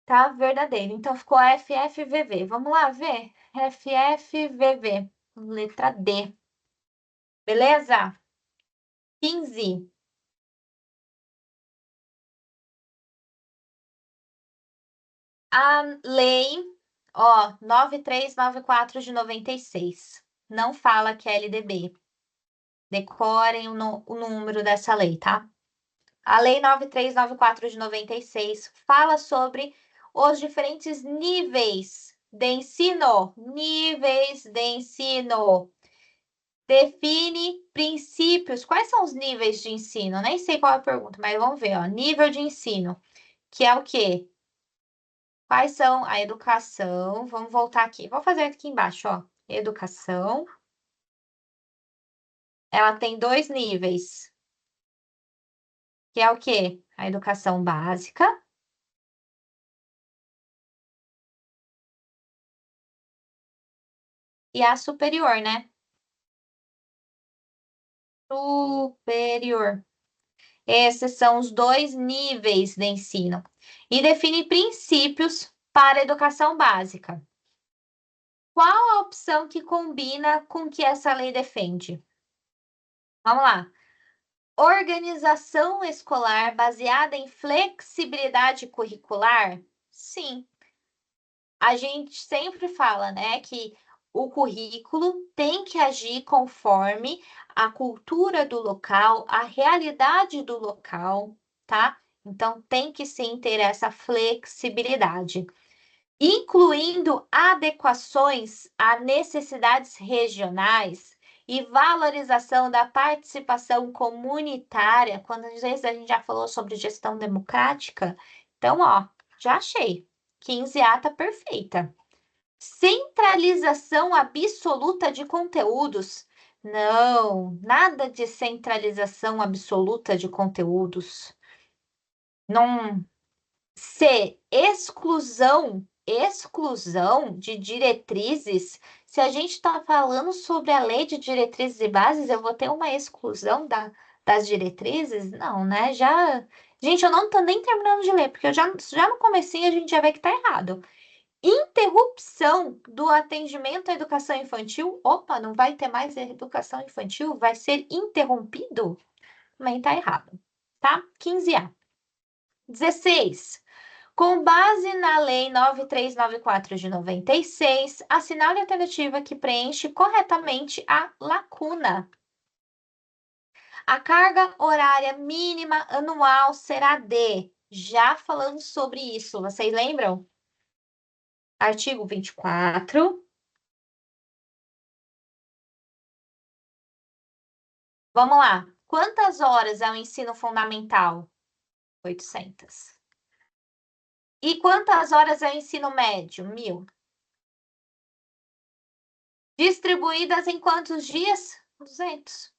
[SPEAKER 1] Tá verdadeiro. Então ficou FFVV. Vamos lá ver? FFVV. Letra D. Beleza? 15. A lei, ó, 9394 de 96. Não fala que é LDB. Decorem o número dessa lei, tá? A Lei 9394 de 96 fala sobre os diferentes níveis de ensino. Níveis de ensino. Define princípios. Quais são os níveis de ensino? Nem sei qual é a pergunta, mas vamos ver, ó. Nível de ensino, que é o quê? Quais são a educação? Vamos voltar aqui. Vou fazer aqui embaixo, ó. Educação. Ela tem dois níveis, que é o quê? A educação básica e a superior, né? Superior. Esses são os dois níveis de ensino. E define princípios para a educação básica. Qual a opção que combina com o que essa lei defende? Vamos lá. Organização escolar baseada em flexibilidade curricular? Sim. A gente sempre fala, né, que o currículo tem que agir conforme a cultura do local, a realidade do local, tá? Então tem que sim ter essa flexibilidade, incluindo adequações a necessidades regionais e valorização da participação comunitária, quando às vezes a gente já falou sobre gestão democrática. Então, ó, já achei. 15A tá perfeita. Centralização absoluta de conteúdos. Não, nada de centralização absoluta de conteúdos. Não, C, exclusão de diretrizes. Se a gente está falando sobre a lei de diretrizes e bases, eu vou ter uma exclusão das diretrizes? Não, né? Já. Gente, eu não tô nem terminando de ler, porque já no comecinho a gente já vê que tá errado. Interrupção do atendimento à educação infantil. Opa, não vai ter mais educação infantil? Vai ser interrompido? Também tá errado, tá? 15A. 16. Com base na Lei 9394 de 96, assinale a alternativa que preenche corretamente a lacuna. A carga horária mínima anual será de. Já falando sobre isso, vocês lembram? Artigo 24. Vamos lá. Quantas horas é o ensino fundamental? 800. E quantas horas é o ensino médio? 1.000. Distribuídas em quantos dias? 200.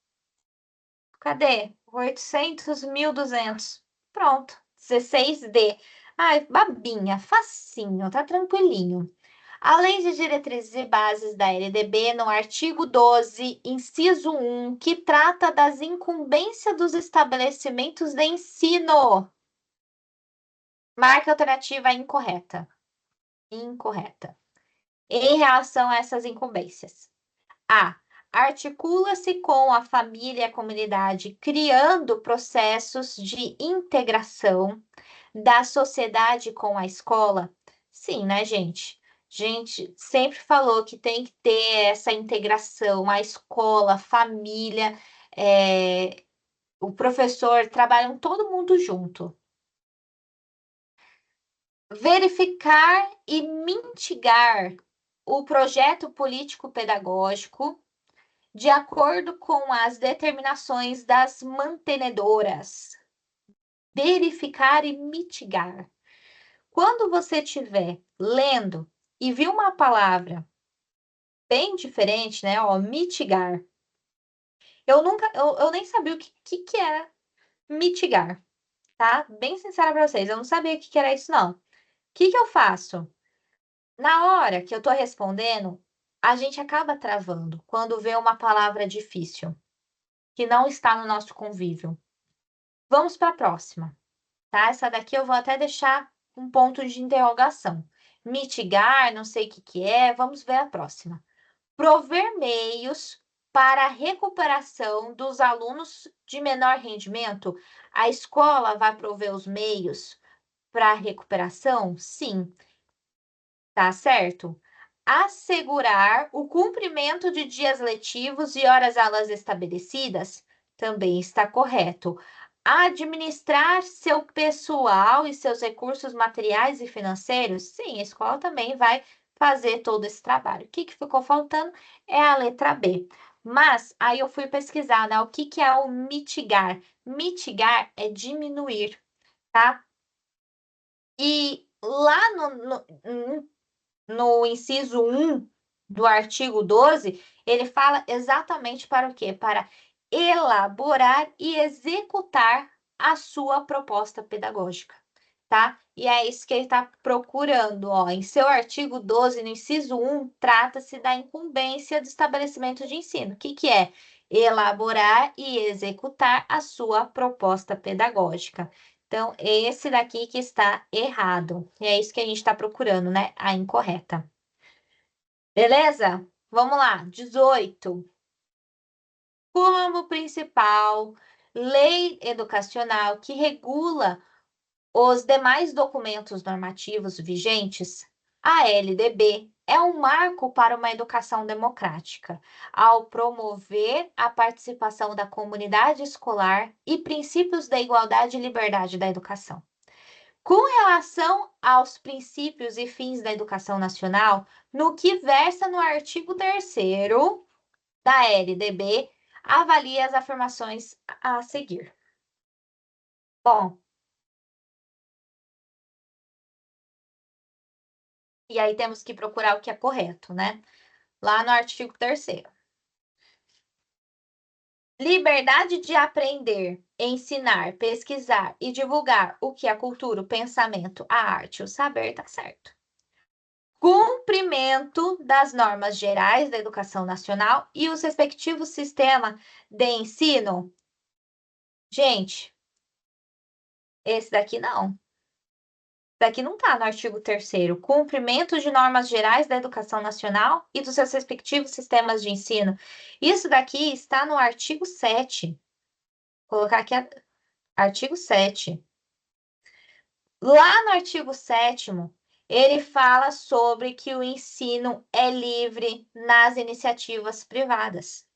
[SPEAKER 1] Cadê? 800, 1.200. Pronto. 16D. Ai, babinha, facinho, tá tranquilinho. A Lei de Diretrizes e Bases da LDB, no artigo 12, inciso 1, que trata das incumbências dos estabelecimentos de ensino. Marca a alternativa incorreta. Incorreta. Em relação a essas incumbências. A. Articula-se com a família e a comunidade, criando processos de integração da sociedade com a escola. Sim, né, gente? Gente sempre falou que tem que ter essa integração, a escola, a família, o professor, trabalham todo mundo junto. Verificar e mitigar o projeto político-pedagógico de acordo com as determinações das mantenedoras. Verificar e mitigar. Quando você estiver lendo e viu uma palavra bem diferente, né? Ó, mitigar. Eu nem sabia o que era mitigar, tá? Bem sincera para vocês, eu não sabia o que era isso, não. O que eu faço? Na hora que eu tô respondendo, a gente acaba travando quando vê uma palavra difícil que não está no nosso convívio. Vamos para a próxima, tá? Essa daqui eu vou até deixar um ponto de interrogação. Mitigar, não sei o que é, vamos ver a próxima. Prover meios para a recuperação dos alunos de menor rendimento. A escola vai prover os meios para a recuperação? Sim, tá certo? Assegurar o cumprimento de dias letivos e horas-aulas estabelecidas? Também está correto. Administrar seu pessoal e seus recursos materiais e financeiros? Sim, a escola também vai fazer todo esse trabalho. O que que ficou faltando é a letra B. Mas aí eu fui pesquisar, né, o que que é o mitigar. Mitigar é diminuir, tá? E lá no inciso 1 do artigo 12, ele fala exatamente para o quê? Para elaborar e executar a sua proposta pedagógica, tá? E é isso que ele está procurando, ó. Em seu artigo 12, no inciso 1, trata-se da incumbência do estabelecimento de ensino. O que que é? Elaborar e executar a sua proposta pedagógica. Então, esse daqui que está errado. E é isso que a gente está procurando, né? A incorreta. Beleza? Vamos lá. 18. Como principal, lei educacional que regula os demais documentos normativos vigentes, a LDB é um marco para uma educação democrática, ao promover a participação da comunidade escolar e princípios da igualdade e liberdade da educação. Com relação aos princípios e fins da educação nacional, no que versa no artigo 3º da LDB, avalie as afirmações a seguir. Bom, e aí temos que procurar o que é correto, né? Lá no artigo 3º. Liberdade de aprender, ensinar, pesquisar e divulgar o que é a cultura, o pensamento, a arte, o saber, tá certo. Cumprimento das normas gerais da educação nacional e os respectivos sistemas de ensino. Gente, esse daqui não. Daqui não está no artigo 3º. Cumprimento de normas gerais da educação nacional e dos seus respectivos sistemas de ensino. Isso daqui está no artigo 7. Vou colocar aqui artigo 7. Lá no artigo 7º, ele fala sobre que o ensino é livre nas iniciativas privadas,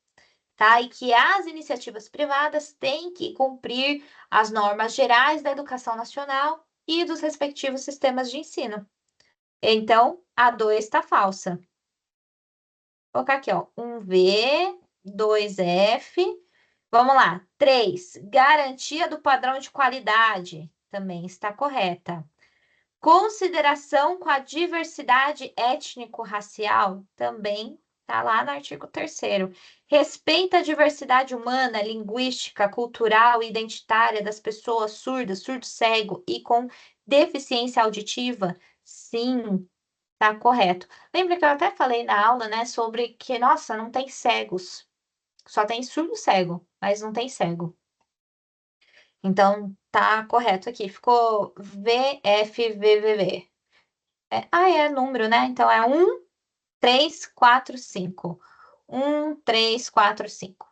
[SPEAKER 1] tá? E que as iniciativas privadas têm que cumprir as normas gerais da educação nacional e dos respectivos sistemas de ensino. Então, a 2 está falsa. Vou colocar aqui, ó, 1V, 2F. Vamos lá. 3, garantia do padrão de qualidade. Também está correta. Consideração com a diversidade étnico-racial. Também está lá no artigo 3º. Respeita a diversidade humana, linguística, cultural e identitária das pessoas surdas, surdo-cego e com deficiência auditiva. Sim, tá correto. Lembra que eu até falei na aula, né, sobre que, nossa, não tem cegos. Só tem surdo-cego, mas não tem cego. Então, tá correto aqui. Ficou VFVVV. É número, né? Então, é 1, 3, 4, 5. 1, 3, 4, 5.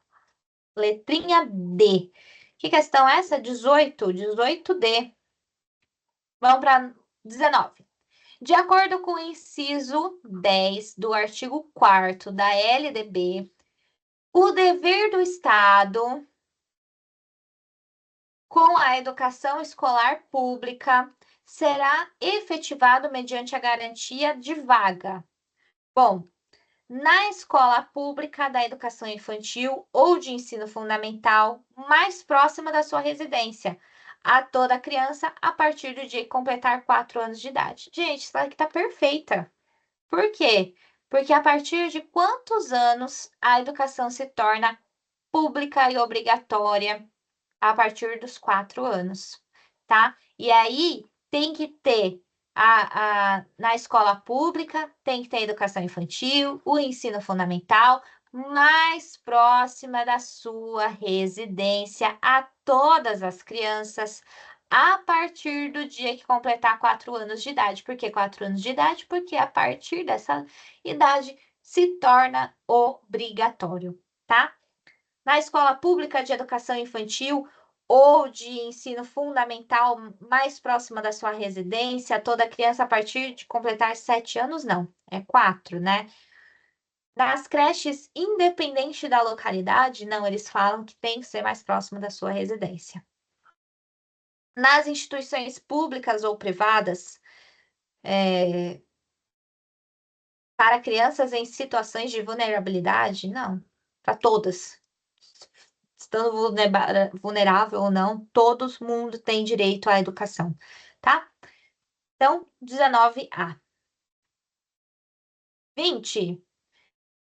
[SPEAKER 1] Letrinha D. Que questão é essa? 18. 18D. Vamos para 19. De acordo com o inciso 10 do artigo 4º da LDB, o dever do Estado com a educação escolar pública será efetivado mediante a garantia de vaga. Bom, na escola pública da educação infantil ou de ensino fundamental mais próxima da sua residência, a toda criança a partir do dia que completar 4 anos de idade. Gente, isso aqui tá perfeita. Por quê? Porque a partir de quantos anos a educação se torna pública e obrigatória? A partir dos 4 anos, tá? E aí tem que ter na escola pública, tem que ter educação infantil, o ensino fundamental, mais próxima da sua residência a todas as crianças, a partir do dia que completar 4 anos de idade. Por que 4 anos de idade? Porque a partir dessa idade se torna obrigatório, tá? Na escola pública de educação infantil ou de ensino fundamental mais próxima da sua residência, toda criança a partir de completar 7 anos, não, é 4, né? Nas creches, independente da localidade, não, eles falam que tem que ser mais próximo da sua residência. Nas instituições públicas ou privadas, para crianças em situações de vulnerabilidade? Não, para todas. Estando vulnerável ou não, todo mundo tem direito à educação, tá? Então, 19A. 20.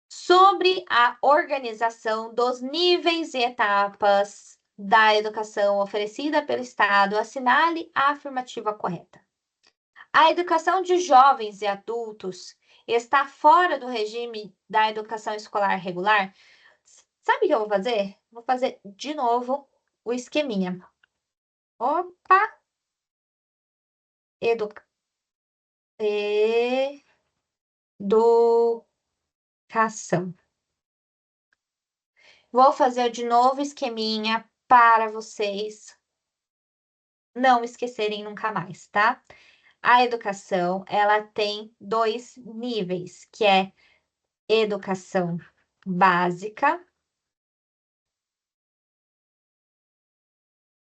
[SPEAKER 1] Sobre a organização dos níveis e etapas da educação oferecida pelo Estado, assinale a afirmativa correta. A educação de jovens e adultos está fora do regime da educação escolar regular? Sabe o que eu vou fazer? Vou fazer de novo o esqueminha. Opa! Educação. Vou fazer de novo esqueminha para vocês não esquecerem nunca mais, tá? A educação, ela tem dois níveis, que é educação básica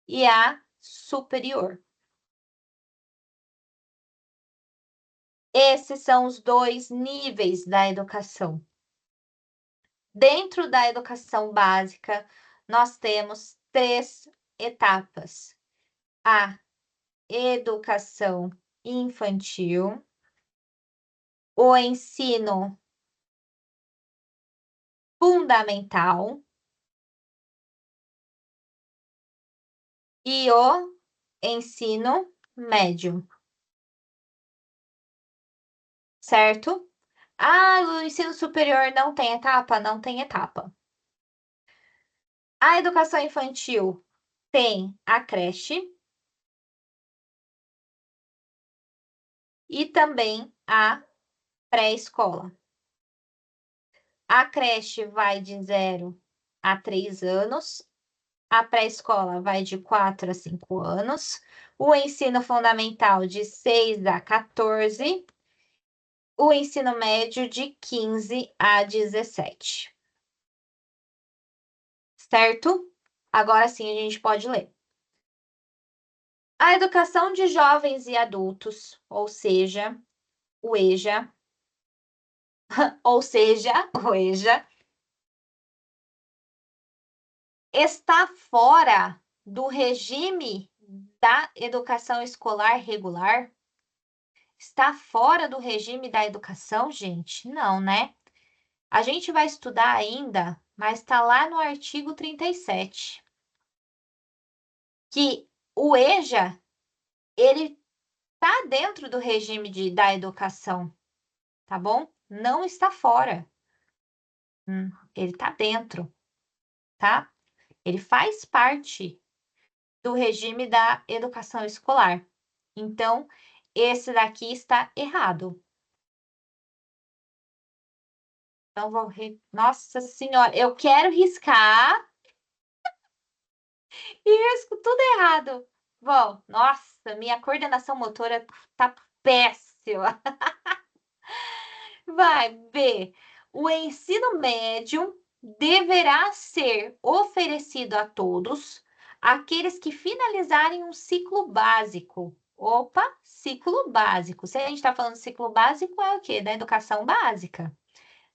[SPEAKER 1] e a superior. Esses são os dois níveis da educação. Dentro da educação básica, nós temos 3 etapas: a educação infantil, o ensino fundamental e o ensino médio, certo? Ah, o ensino superior não tem etapa? Não tem etapa. A educação infantil tem a creche e também a pré-escola. A creche vai de 0 a 3 anos, a pré-escola vai de 4 a 5 anos, o ensino fundamental de 6 a 14, o ensino médio de 15 a 17. Certo? Agora sim a gente pode ler. A educação de jovens e adultos, ou seja, o EJA, está fora do regime da educação escolar regular? Está fora do regime da educação, gente? Não, né? A gente vai estudar ainda, mas está lá no artigo 37, que o EJA, ele está dentro do regime da educação, tá bom? Não está fora. Ele está dentro, tá? Ele faz parte do regime da educação escolar. Então, esse daqui está errado. Então, Nossa Senhora, eu quero riscar e risco tudo errado. Bom, nossa, minha coordenação motora tá péssima. Vai, B. O ensino médio deverá ser oferecido a todos aqueles que finalizarem um ciclo básico. Opa, ciclo básico. Se a gente está falando de ciclo básico, é o quê? Da educação básica,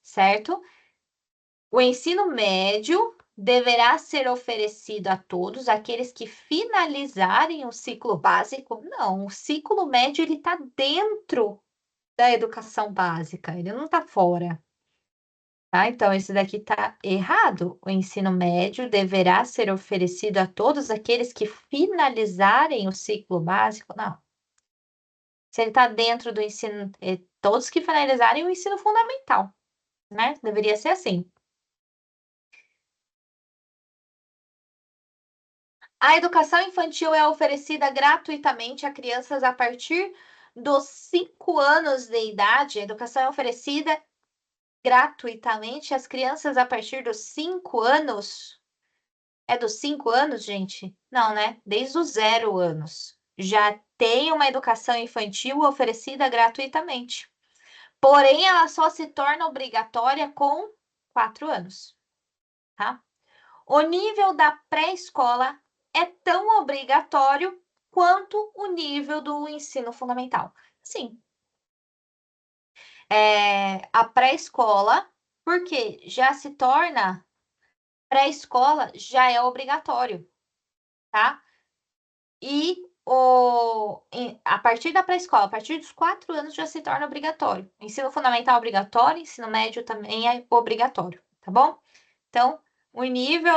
[SPEAKER 1] certo? O ensino médio deverá ser oferecido a todos aqueles que finalizarem o ciclo básico. Não, o ciclo médio ele está dentro da educação básica, ele não está fora. Tá? Então, esse daqui está errado. O ensino médio deverá ser oferecido a todos aqueles que finalizarem o ciclo básico? Não. Se ele está dentro do ensino, todos que finalizarem o ensino fundamental, né? Deveria ser assim. A educação infantil é oferecida gratuitamente a crianças a partir dos 5 anos de idade. A educação é oferecida gratuitamente às crianças a partir dos 5 anos. É dos 5 anos, gente? Não, né? Desde os 0 anos. Já tem uma educação infantil oferecida gratuitamente. Porém, ela só se torna obrigatória com 4 anos, tá? O nível da pré-escola é tão obrigatório quanto o nível do ensino fundamental. Sim. a pré-escola, porque já se torna pré-escola, já é obrigatório, tá? E a partir da pré-escola, a partir dos 4 anos já se torna obrigatório. Ensino fundamental obrigatório, ensino médio também é obrigatório, tá bom? Então, o nível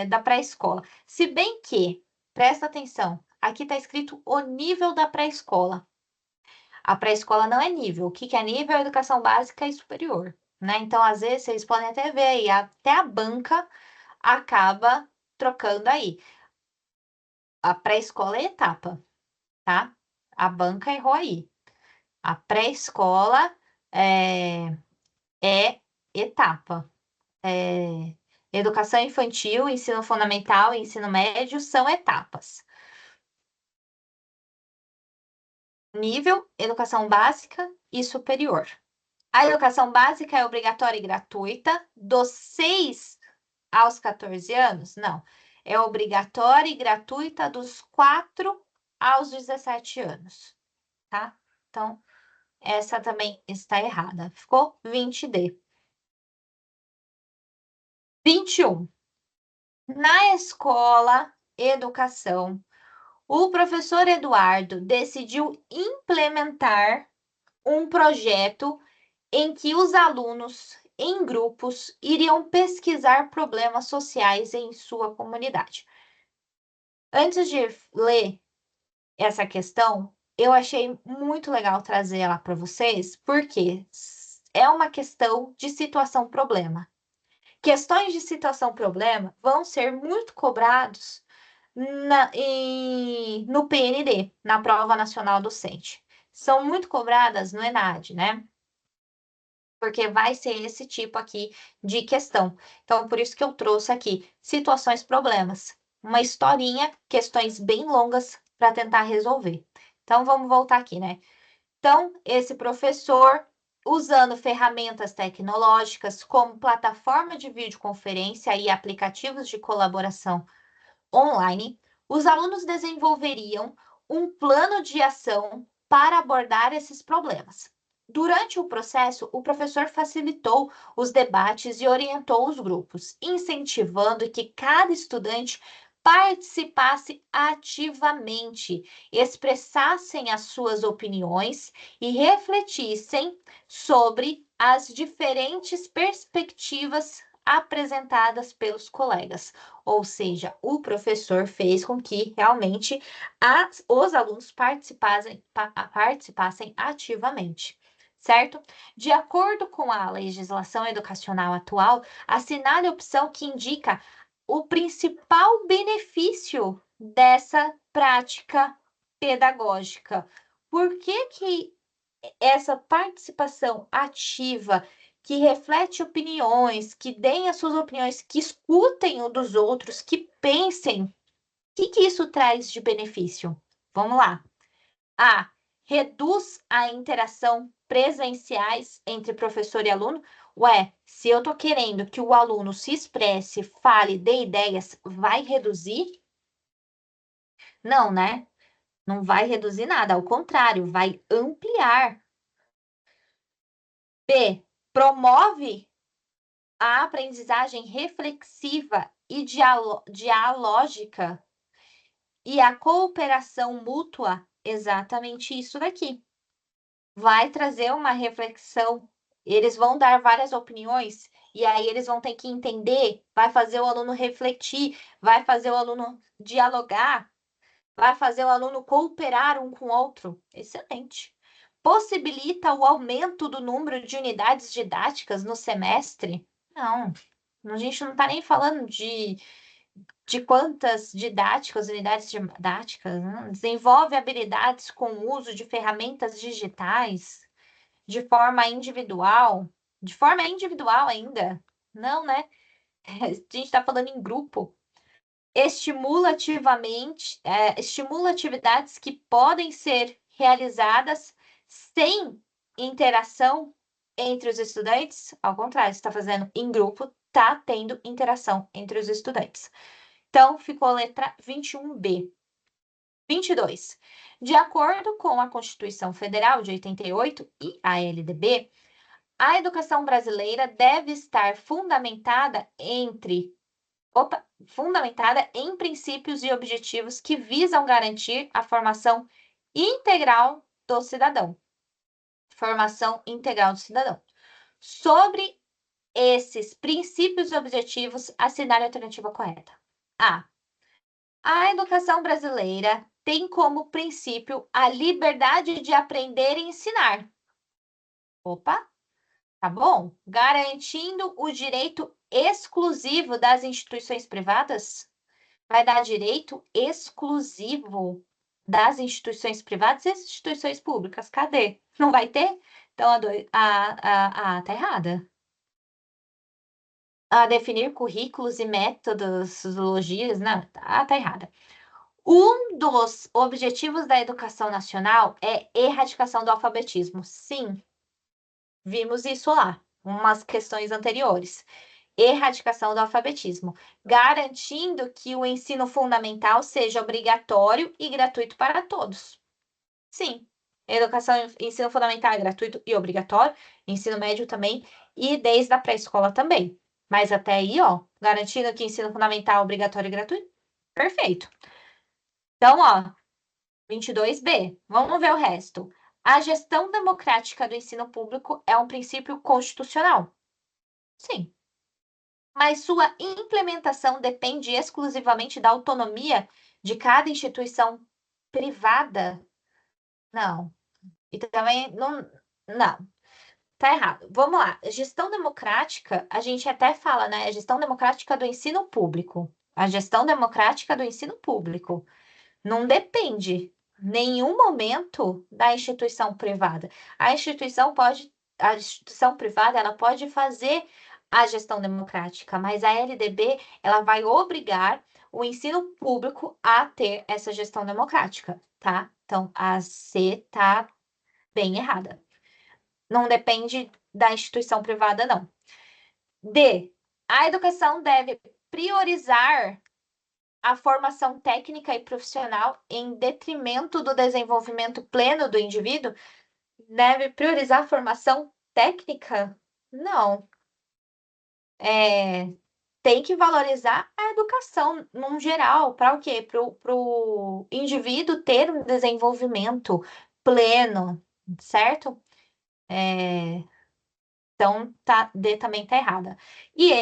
[SPEAKER 1] da pré-escola. Se bem que, presta atenção, aqui está escrito o nível da pré-escola. A pré-escola não é nível. O que é nível? É educação básica e superior, né? Então, às vezes, vocês podem até ver aí, até a banca acaba trocando aí. A pré-escola é etapa, tá? A banca errou aí. A pré-escola é etapa. Educação infantil, ensino fundamental e ensino médio são etapas. Nível, educação básica e superior. A educação básica é obrigatória e gratuita dos 6 aos 14 anos? Não. É obrigatória e gratuita dos 4 aos 17 anos, tá? Então, essa também está errada. Ficou 20D. 21. Na escola, educação, o professor Eduardo decidiu implementar um projeto em que os alunos, em grupos, iriam pesquisar problemas sociais em sua comunidade. Antes de ler essa questão, eu achei muito legal trazer ela para vocês, porque é uma questão de situação-problema. Questões de situação-problema vão ser muito cobrados no PND, na Prova Nacional Docente. São muito cobradas no ENAD, né? Porque vai ser esse tipo aqui de questão. Então, por isso que eu trouxe aqui situações, problemas. Uma historinha, questões bem longas para tentar resolver. Então, vamos voltar aqui, né? Então, esse professor, usando ferramentas tecnológicas como plataforma de videoconferência e aplicativos de colaboração online, os alunos desenvolveriam um plano de ação para abordar esses problemas. Durante o processo, o professor facilitou os debates e orientou os grupos, incentivando que cada estudante participasse ativamente, expressassem as suas opiniões e refletissem sobre as diferentes perspectivas apresentadas pelos colegas. Ou seja, o professor fez com que realmente os alunos participassem ativamente, certo? De acordo com a legislação educacional atual, assinale a opção que indica o principal benefício dessa prática pedagógica. Por que essa participação ativa, que reflete opiniões, que deem as suas opiniões, que escutem o dos outros, que pensem, o que isso traz de benefício? Vamos lá. A. Reduz a interação presenciais entre professor e aluno. Ué, se eu tô querendo que o aluno se expresse, fale, dê ideias, vai reduzir? Não, né? Não vai reduzir nada, ao contrário, vai ampliar. B. Promove a aprendizagem reflexiva e dialógica e a cooperação mútua, exatamente isso daqui. Vai trazer uma reflexão, eles vão dar várias opiniões, e aí eles vão ter que entender, vai fazer o aluno refletir, vai fazer o aluno dialogar, vai fazer o aluno cooperar um com o outro. Excelente. Possibilita o aumento do número de unidades didáticas no semestre? Não, a gente não está nem falando de quantas unidades didáticas, né? Desenvolve habilidades com o uso de ferramentas digitais de forma individual ainda. Não, né? A gente está falando em grupo. Estimula atividades que podem ser realizadas sem interação entre os estudantes. Ao contrário, está fazendo em grupo, está tendo interação entre os estudantes. Então, ficou a letra 21B. 22. De acordo com a Constituição Federal de 88 e a LDB, A educação brasileira deve estar fundamentada em princípios e objetivos que visam garantir a formação integral do cidadão. Formação integral do cidadão. Sobre esses princípios e objetivos, assinale a alternativa correta. A educação brasileira tem como princípio a liberdade de aprender e ensinar. Opa, tá bom? Garantindo o direito exclusivo das instituições privadas? Vai dar direito exclusivo das instituições privadas e instituições públicas. Cadê? Não vai ter? Então, tá errada. A definir currículos e metodologias, não, tá errada. Um dos objetivos da educação nacional é erradicação do alfabetismo. Sim, vimos isso lá, umas questões anteriores. Erradicação do alfabetismo, garantindo que o ensino fundamental seja obrigatório e gratuito para todos. Sim, ensino fundamental é gratuito e obrigatório, ensino médio também, e desde a pré-escola também. Mas até aí, ó, garantindo que ensino fundamental é obrigatório e gratuito, perfeito. Então, ó, 22B. Vamos ver o resto. A gestão democrática do ensino público é um princípio constitucional? Sim. Mas sua implementação depende exclusivamente da autonomia de cada instituição privada? Não. E também não. Tá errado. Vamos lá. Gestão democrática, a gente até fala, né? Gestão democrática do ensino público. A gestão democrática do ensino público. Não depende nenhum momento da instituição privada. A instituição privada, ela pode fazer a gestão democrática, mas a LDB, ela vai obrigar o ensino público a ter essa gestão democrática, tá? Então, a C tá bem errada. Não depende da instituição privada, não. D. A educação deve priorizar a formação técnica e profissional em detrimento do desenvolvimento pleno do indivíduo? Deve priorizar a formação técnica? Não. Tem que valorizar a educação num geral. Para o quê? Para o indivíduo ter um desenvolvimento pleno, certo? Então, D também está errada. E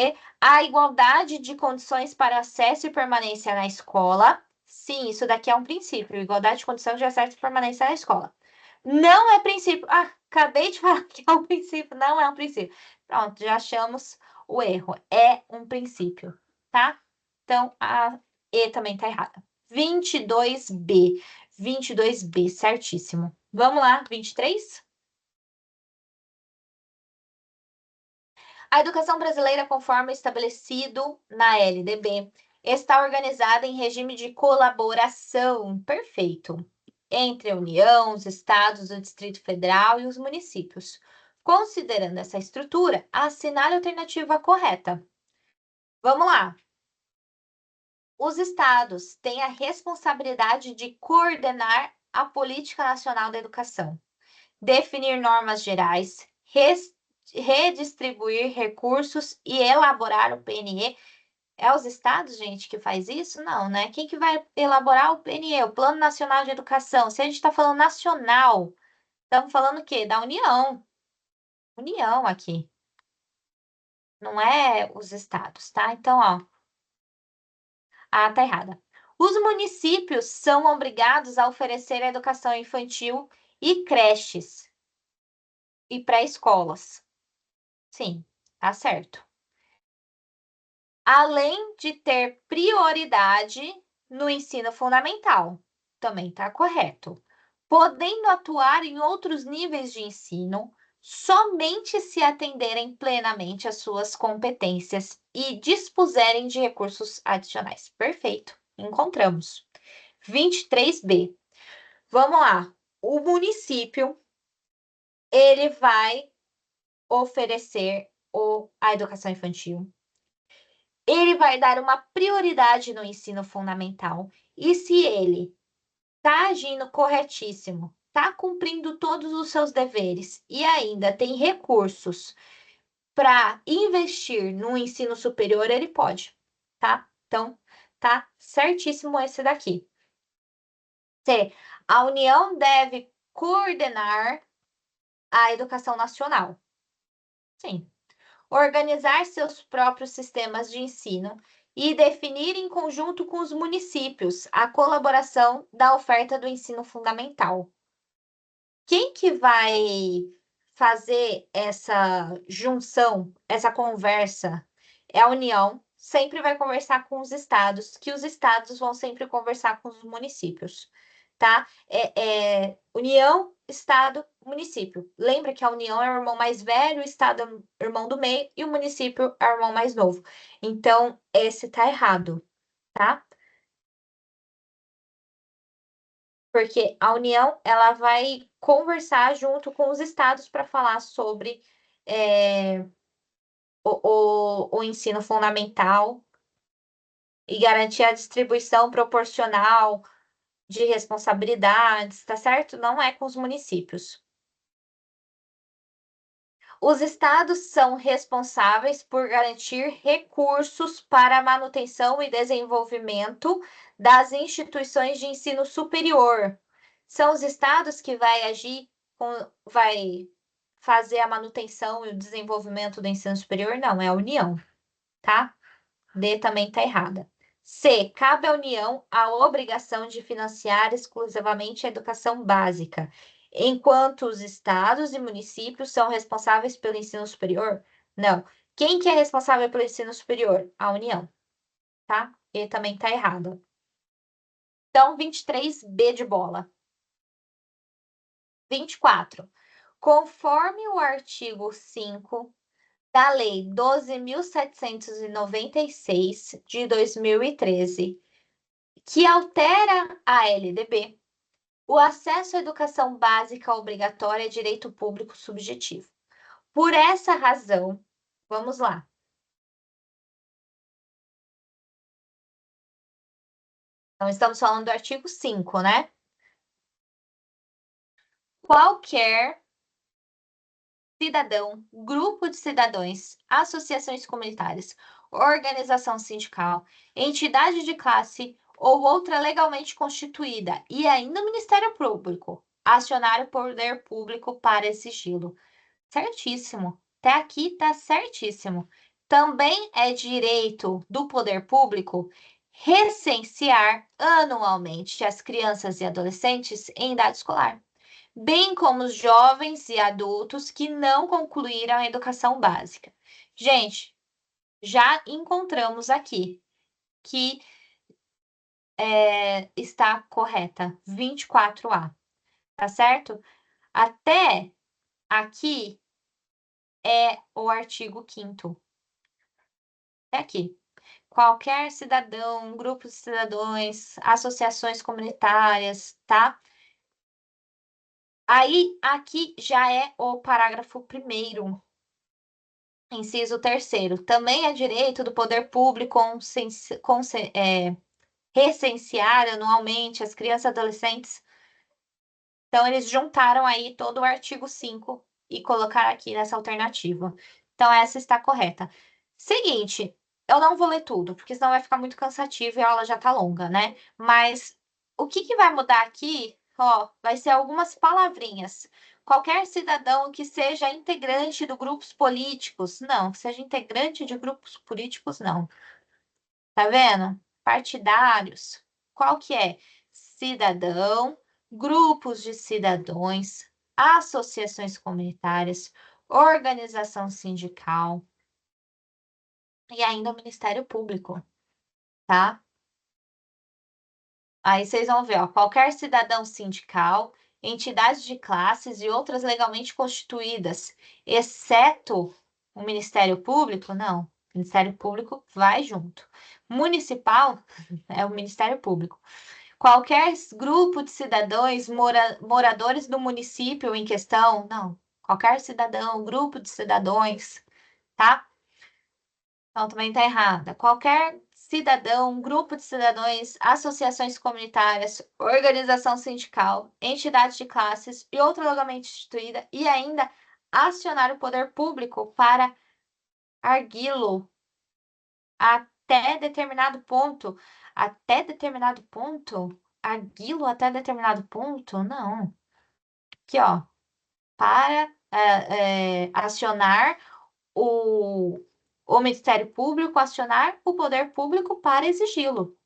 [SPEAKER 1] a igualdade de condições para acesso e permanência na escola. Sim, isso daqui é um princípio. Igualdade de condições de acesso e permanência na escola. Não é princípio. Acabei de falar que é um princípio. Não é um princípio. Pronto, já achamos o erro. É um princípio, tá? Então, a E também está errada. 22B. 22B, certíssimo. Vamos lá, 23? A educação brasileira, conforme estabelecido na LDB, está organizada em regime de colaboração, perfeito, entre a União, os estados, o Distrito Federal e os municípios. Considerando essa estrutura, assinale a alternativa correta. Vamos lá. Os estados têm a responsabilidade de coordenar a política nacional da educação, definir normas gerais, redistribuir recursos e elaborar o PNE. É os estados, gente, que faz isso? Não, né? Quem que vai elaborar o PNE, o Plano Nacional de Educação? Se a gente está falando nacional, estamos falando o quê? Da União. União aqui. Não é os estados, tá? Então, ó. Tá errada. Os municípios são obrigados a oferecer educação infantil e creches e pré-escolas. Sim, tá certo. Além de ter prioridade no ensino fundamental, também está correto. Podendo atuar em outros níveis de ensino, somente se atenderem plenamente às suas competências e dispuserem de recursos adicionais. Perfeito, encontramos. 23B. Vamos lá. O município, ele vai oferecer a educação infantil. Ele vai dar uma prioridade no ensino fundamental. E se ele está agindo corretíssimo está cumprindo todos os seus deveres e ainda tem recursos para investir no ensino superior, ele pode, tá? Então, tá certíssimo esse daqui. C. A União deve coordenar a educação nacional. Sim. Organizar seus próprios sistemas de ensino e definir em conjunto com os municípios a colaboração da oferta do ensino fundamental. Quem que vai fazer essa junção, essa conversa? É a União, sempre vai conversar com os estados, que os estados vão sempre conversar com os municípios, tá? União, estado, município. Lembra que a União é o irmão mais velho, o estado é o irmão do meio e o município é o irmão mais novo. Então, esse tá errado, tá? Porque a União ela vai conversar junto com os estados para falar sobre o ensino fundamental e garantir a distribuição proporcional de responsabilidades, tá certo? Não é com os municípios. Os estados são responsáveis por garantir recursos para a manutenção e desenvolvimento das instituições de ensino superior. São os estados que vai fazer a manutenção e o desenvolvimento do ensino superior? Não, é a União, tá? D também está errada. C. Cabe à União a obrigação de financiar exclusivamente a educação básica, enquanto os estados e municípios são responsáveis pelo ensino superior? Não. Quem que é responsável pelo ensino superior? A União, tá? E também está errado. Então, 23B de bola. 24. Conforme o artigo 5 da Lei 12.796 de 2013, que altera a LDB, o acesso à educação básica obrigatória é direito público subjetivo. Por essa razão, vamos lá. Então, estamos falando do artigo 5, né? Qualquer cidadão, grupo de cidadãos, associações comunitárias, organização sindical, entidade de classe ou outra legalmente constituída e ainda o Ministério Público acionar o poder público para exigi-lo. Certíssimo. Até aqui tá certíssimo. Também é direito do poder público recensear anualmente as crianças e adolescentes em idade escolar, bem como os jovens e adultos que não concluíram a educação básica. Gente, já encontramos aqui que está correta, 24A, tá certo? Até aqui é o artigo 5º. Até aqui. Qualquer cidadão, grupo de cidadãos, associações comunitárias, tá? Aí, aqui já é o parágrafo 1º, inciso 3º. Também é direito do poder público recensear anualmente as crianças e adolescentes. Então, eles juntaram aí todo o artigo 5 e colocaram aqui nessa alternativa. Então, essa está correta. Seguinte, eu não vou ler tudo, porque senão vai ficar muito cansativo e a aula já tá longa, né? Mas o que vai mudar aqui, ó, vai ser algumas palavrinhas. Qualquer cidadão que seja integrante de grupos políticos, não, que seja integrante de grupos políticos, não. Tá vendo? Partidários. Qual que é? Cidadão, grupos de cidadãos, associações comunitárias, organização sindical e ainda o Ministério Público, tá? Aí vocês vão ver, ó, qualquer cidadão sindical, entidades de classes e outras legalmente constituídas, exceto o Ministério Público, não. O Ministério Público vai junto. Municipal é o Ministério Público. Qualquer grupo de cidadãos moradores do município em questão, não. Qualquer cidadão, grupo de cidadãos, tá? Então também tá errada. Qualquer cidadão, grupo de cidadãos, associações comunitárias, organização sindical, entidade de classes e outra legalmente instituída, e ainda acionar o poder público para arguí-lo até determinado ponto. Até determinado ponto? Arguí-lo até determinado ponto? Não. Aqui, ó. Para acionar o Ministério Público, acionar o poder público para exigi-lo.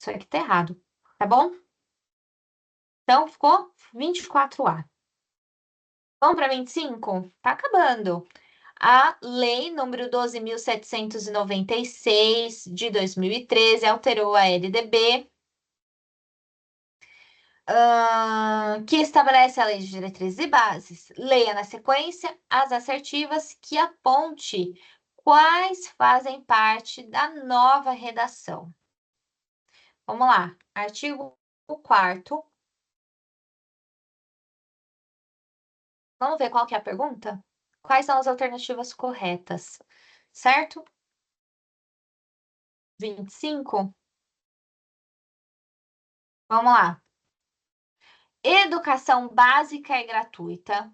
[SPEAKER 1] Isso aqui tá errado, tá bom? Então, ficou 24A. Vamos para 25? Tá acabando. A Lei número 12.796 de 2013 alterou a LDB, que estabelece a lei de diretrizes e bases. Leia na sequência as assertivas que aponte quais fazem parte da nova redação. Vamos lá. Artigo 4º. Vamos ver qual que é a pergunta? Quais são as alternativas corretas? Certo? 25. Vamos lá. Educação básica e gratuita.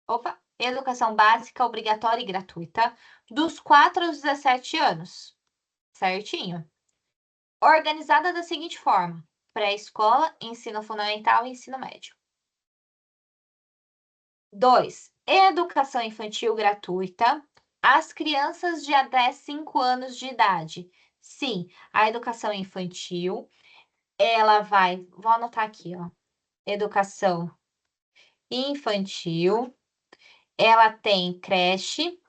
[SPEAKER 1] Opa! Educação básica obrigatória e gratuita dos 4 aos 17 anos. Certinho? Organizada da seguinte forma: pré-escola, ensino fundamental e ensino médio. 2. Educação infantil gratuita às crianças de até 5 anos de idade. Sim, a educação infantil, ela vai, vou anotar aqui, ó. Educação infantil, ela tem creche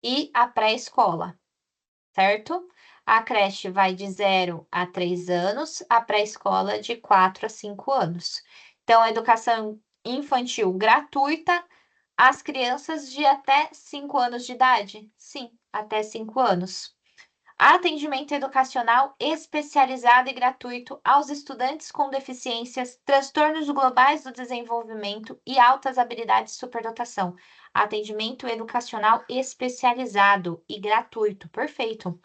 [SPEAKER 1] e a pré-escola, certo? A creche vai de 0 a 3 anos, a pré-escola de 4 a 5 anos. Então, a educação infantil gratuita às crianças de até 5 anos de idade? Sim, até 5 anos. Atendimento educacional especializado e gratuito aos estudantes com deficiências, transtornos globais do desenvolvimento e altas habilidades de superdotação. Atendimento educacional especializado e gratuito. Perfeito.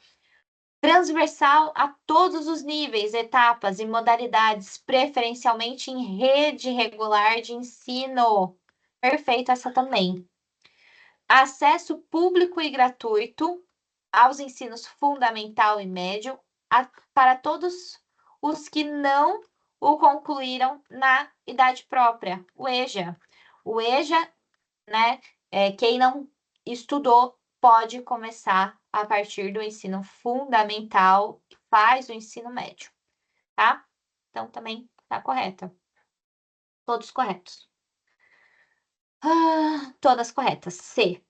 [SPEAKER 1] Transversal a todos os níveis, etapas e modalidades, preferencialmente em rede regular de ensino. Perfeito essa também. Acesso público e gratuito aos ensinos fundamental e médio para todos os que não o concluíram na idade própria, o EJA. O EJA, né, quem não estudou pode começar a partir do ensino fundamental, faz o ensino médio, tá? Então, também tá correta. Todos corretos. Todas corretas. C.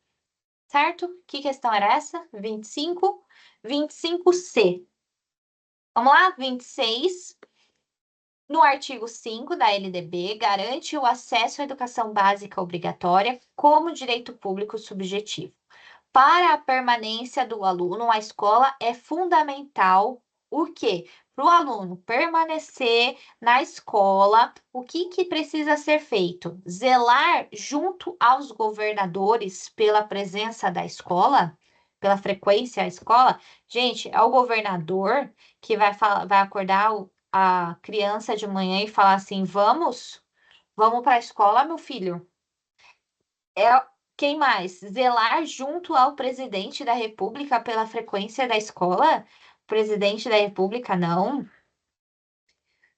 [SPEAKER 1] Certo? Que questão era essa? 25. 25C. Vamos lá? 26. No artigo 5 da LDB, garante o acesso à educação básica obrigatória como direito público subjetivo. Para a permanência do aluno, a escola é fundamental o quê? Para o aluno permanecer na escola, o que precisa ser feito? Zelar junto aos governadores pela presença da escola, pela frequência à escola. Gente, é o governador que vai acordar a criança de manhã e falar assim: vamos para a escola, meu filho. Quem mais? Zelar junto ao presidente da República pela frequência da escola? Presidente da República, não.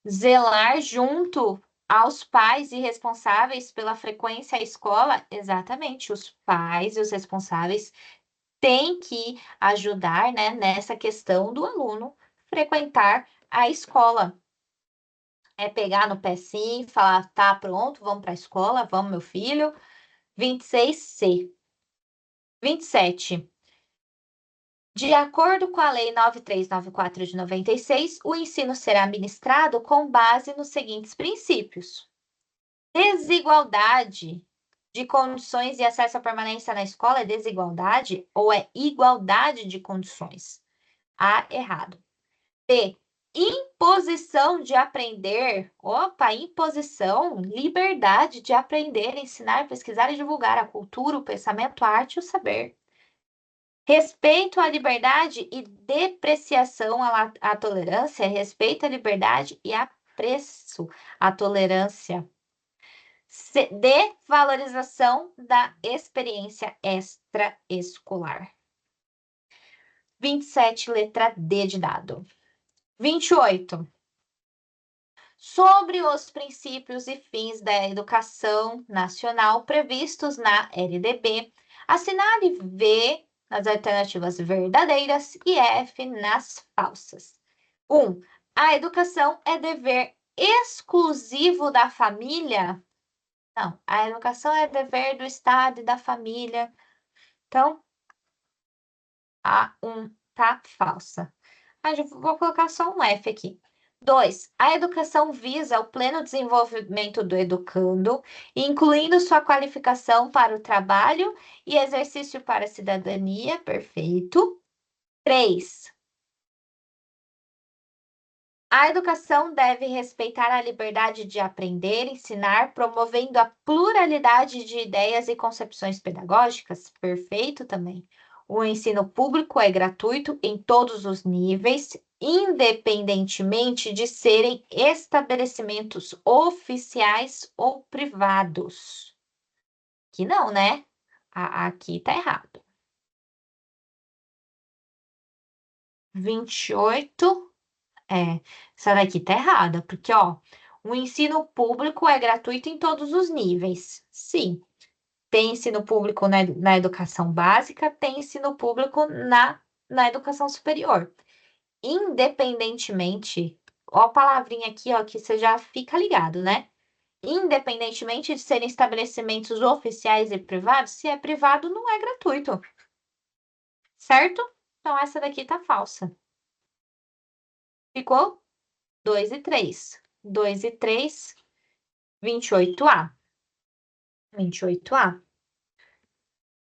[SPEAKER 1] Zelar junto aos pais e responsáveis pela frequência à escola? Exatamente, os pais e os responsáveis têm que ajudar, né, nessa questão do aluno frequentar a escola. É pegar no pé sim, falar, tá pronto, vamos para a escola, vamos, meu filho. 26C. 27. De acordo com a Lei 9394 de 96, o ensino será ministrado com base nos seguintes princípios: desigualdade de condições e acesso à permanência na escola é desigualdade ou é igualdade de condições? A, errado. B, imposição de aprender. Opa, imposição, liberdade de aprender, ensinar, pesquisar e divulgar a cultura, o pensamento, a arte e o saber. Respeito à liberdade e depreciação à tolerância, respeito à liberdade e apreço à tolerância. D, valorização da experiência extraescolar. 27, letra D de dado. 28. Sobre os princípios e fins da educação nacional previstos na LDB, assinale V nas alternativas verdadeiras e F nas falsas. 1. A educação é dever exclusivo da família? Não, a educação é dever do Estado e da família. Então, a 1 tá falsa. Eu vou colocar só um F aqui. 2. A educação visa o pleno desenvolvimento do educando, incluindo sua qualificação para o trabalho e exercício para a cidadania. Perfeito. 3. A educação deve respeitar a liberdade de aprender, ensinar, promovendo a pluralidade de ideias e concepções pedagógicas. Perfeito também. O ensino público é gratuito em todos os níveis, independentemente de serem estabelecimentos oficiais ou privados. Aqui não, né? Aqui tá errado. 28. Essa daqui tá errada, porque, ó, o ensino público é gratuito em todos os níveis. Sim, tem ensino público na educação básica, tem ensino público na educação superior. Independentemente, ó a palavrinha aqui, ó, que você já fica ligado, né? Independentemente de serem estabelecimentos oficiais e privados, se é privado, não é gratuito. Certo? Então, essa daqui tá falsa. Ficou? 2 e 3. 2 e 3, 28A. 28A.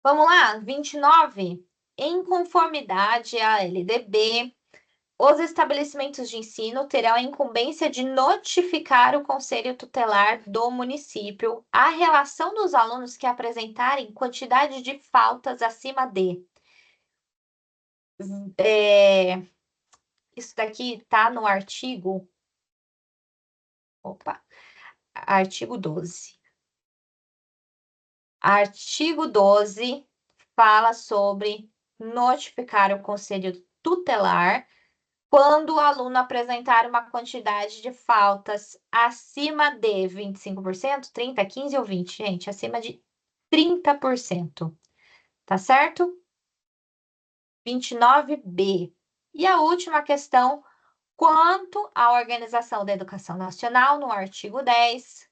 [SPEAKER 1] Vamos lá, 29. Em conformidade à LDB, os estabelecimentos de ensino terão a incumbência de notificar o Conselho Tutelar do município a relação dos alunos que apresentarem quantidade de faltas acima de. Isso daqui está no artigo. Opa, artigo 12. Artigo 12 fala sobre notificar o Conselho Tutelar quando o aluno apresentar uma quantidade de faltas acima de 25%, 30%, 15% ou 20%, gente, acima de 30%, tá certo? 29B. E a última questão, quanto à Organização da Educação Nacional, no artigo 10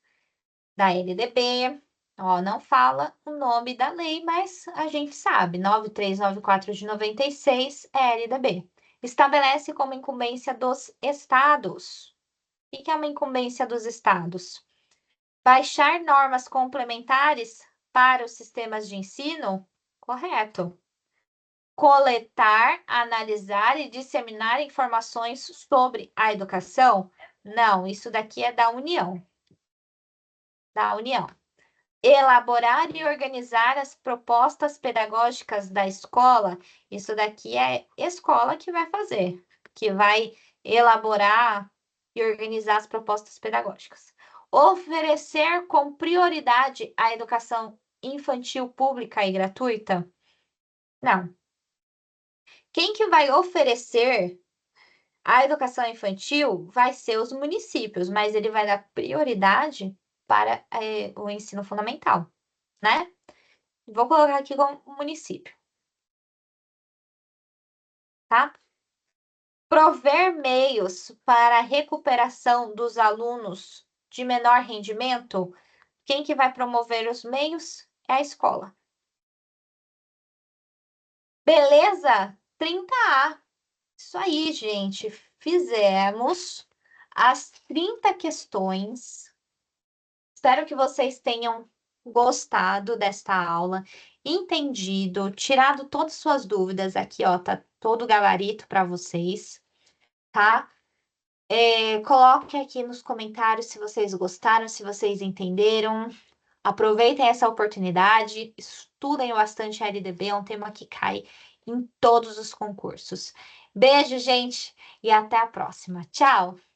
[SPEAKER 1] da LDB, ó, não fala o nome da lei, mas a gente sabe, 9394 de 96 é LDB. Estabelece como incumbência dos estados. O que é uma incumbência dos estados? Baixar normas complementares para os sistemas de ensino? Correto. Coletar, analisar e disseminar informações sobre a educação? Não, isso daqui é da União. Da União. Elaborar e organizar as propostas pedagógicas da escola, isso daqui é escola que vai fazer, que vai elaborar e organizar as propostas pedagógicas. Oferecer com prioridade a educação infantil pública e gratuita? Não. Quem que vai oferecer a educação infantil vai ser os municípios, mas ele vai dar prioridade para o ensino fundamental, né? Vou colocar aqui como município, tá? Prover meios para a recuperação dos alunos de menor rendimento, quem que vai promover os meios é a escola. Beleza? 30A. Isso aí, gente. Fizemos as 30 questões. Espero que vocês tenham gostado desta aula, entendido, tirado todas as suas dúvidas. Aqui, ó, tá todo o gabarito para vocês, tá? Coloque aqui nos comentários se vocês gostaram, se vocês entenderam. Aproveitem essa oportunidade, estudem bastante a LDB, é um tema que cai em todos os concursos. Beijo, gente, e até a próxima. Tchau!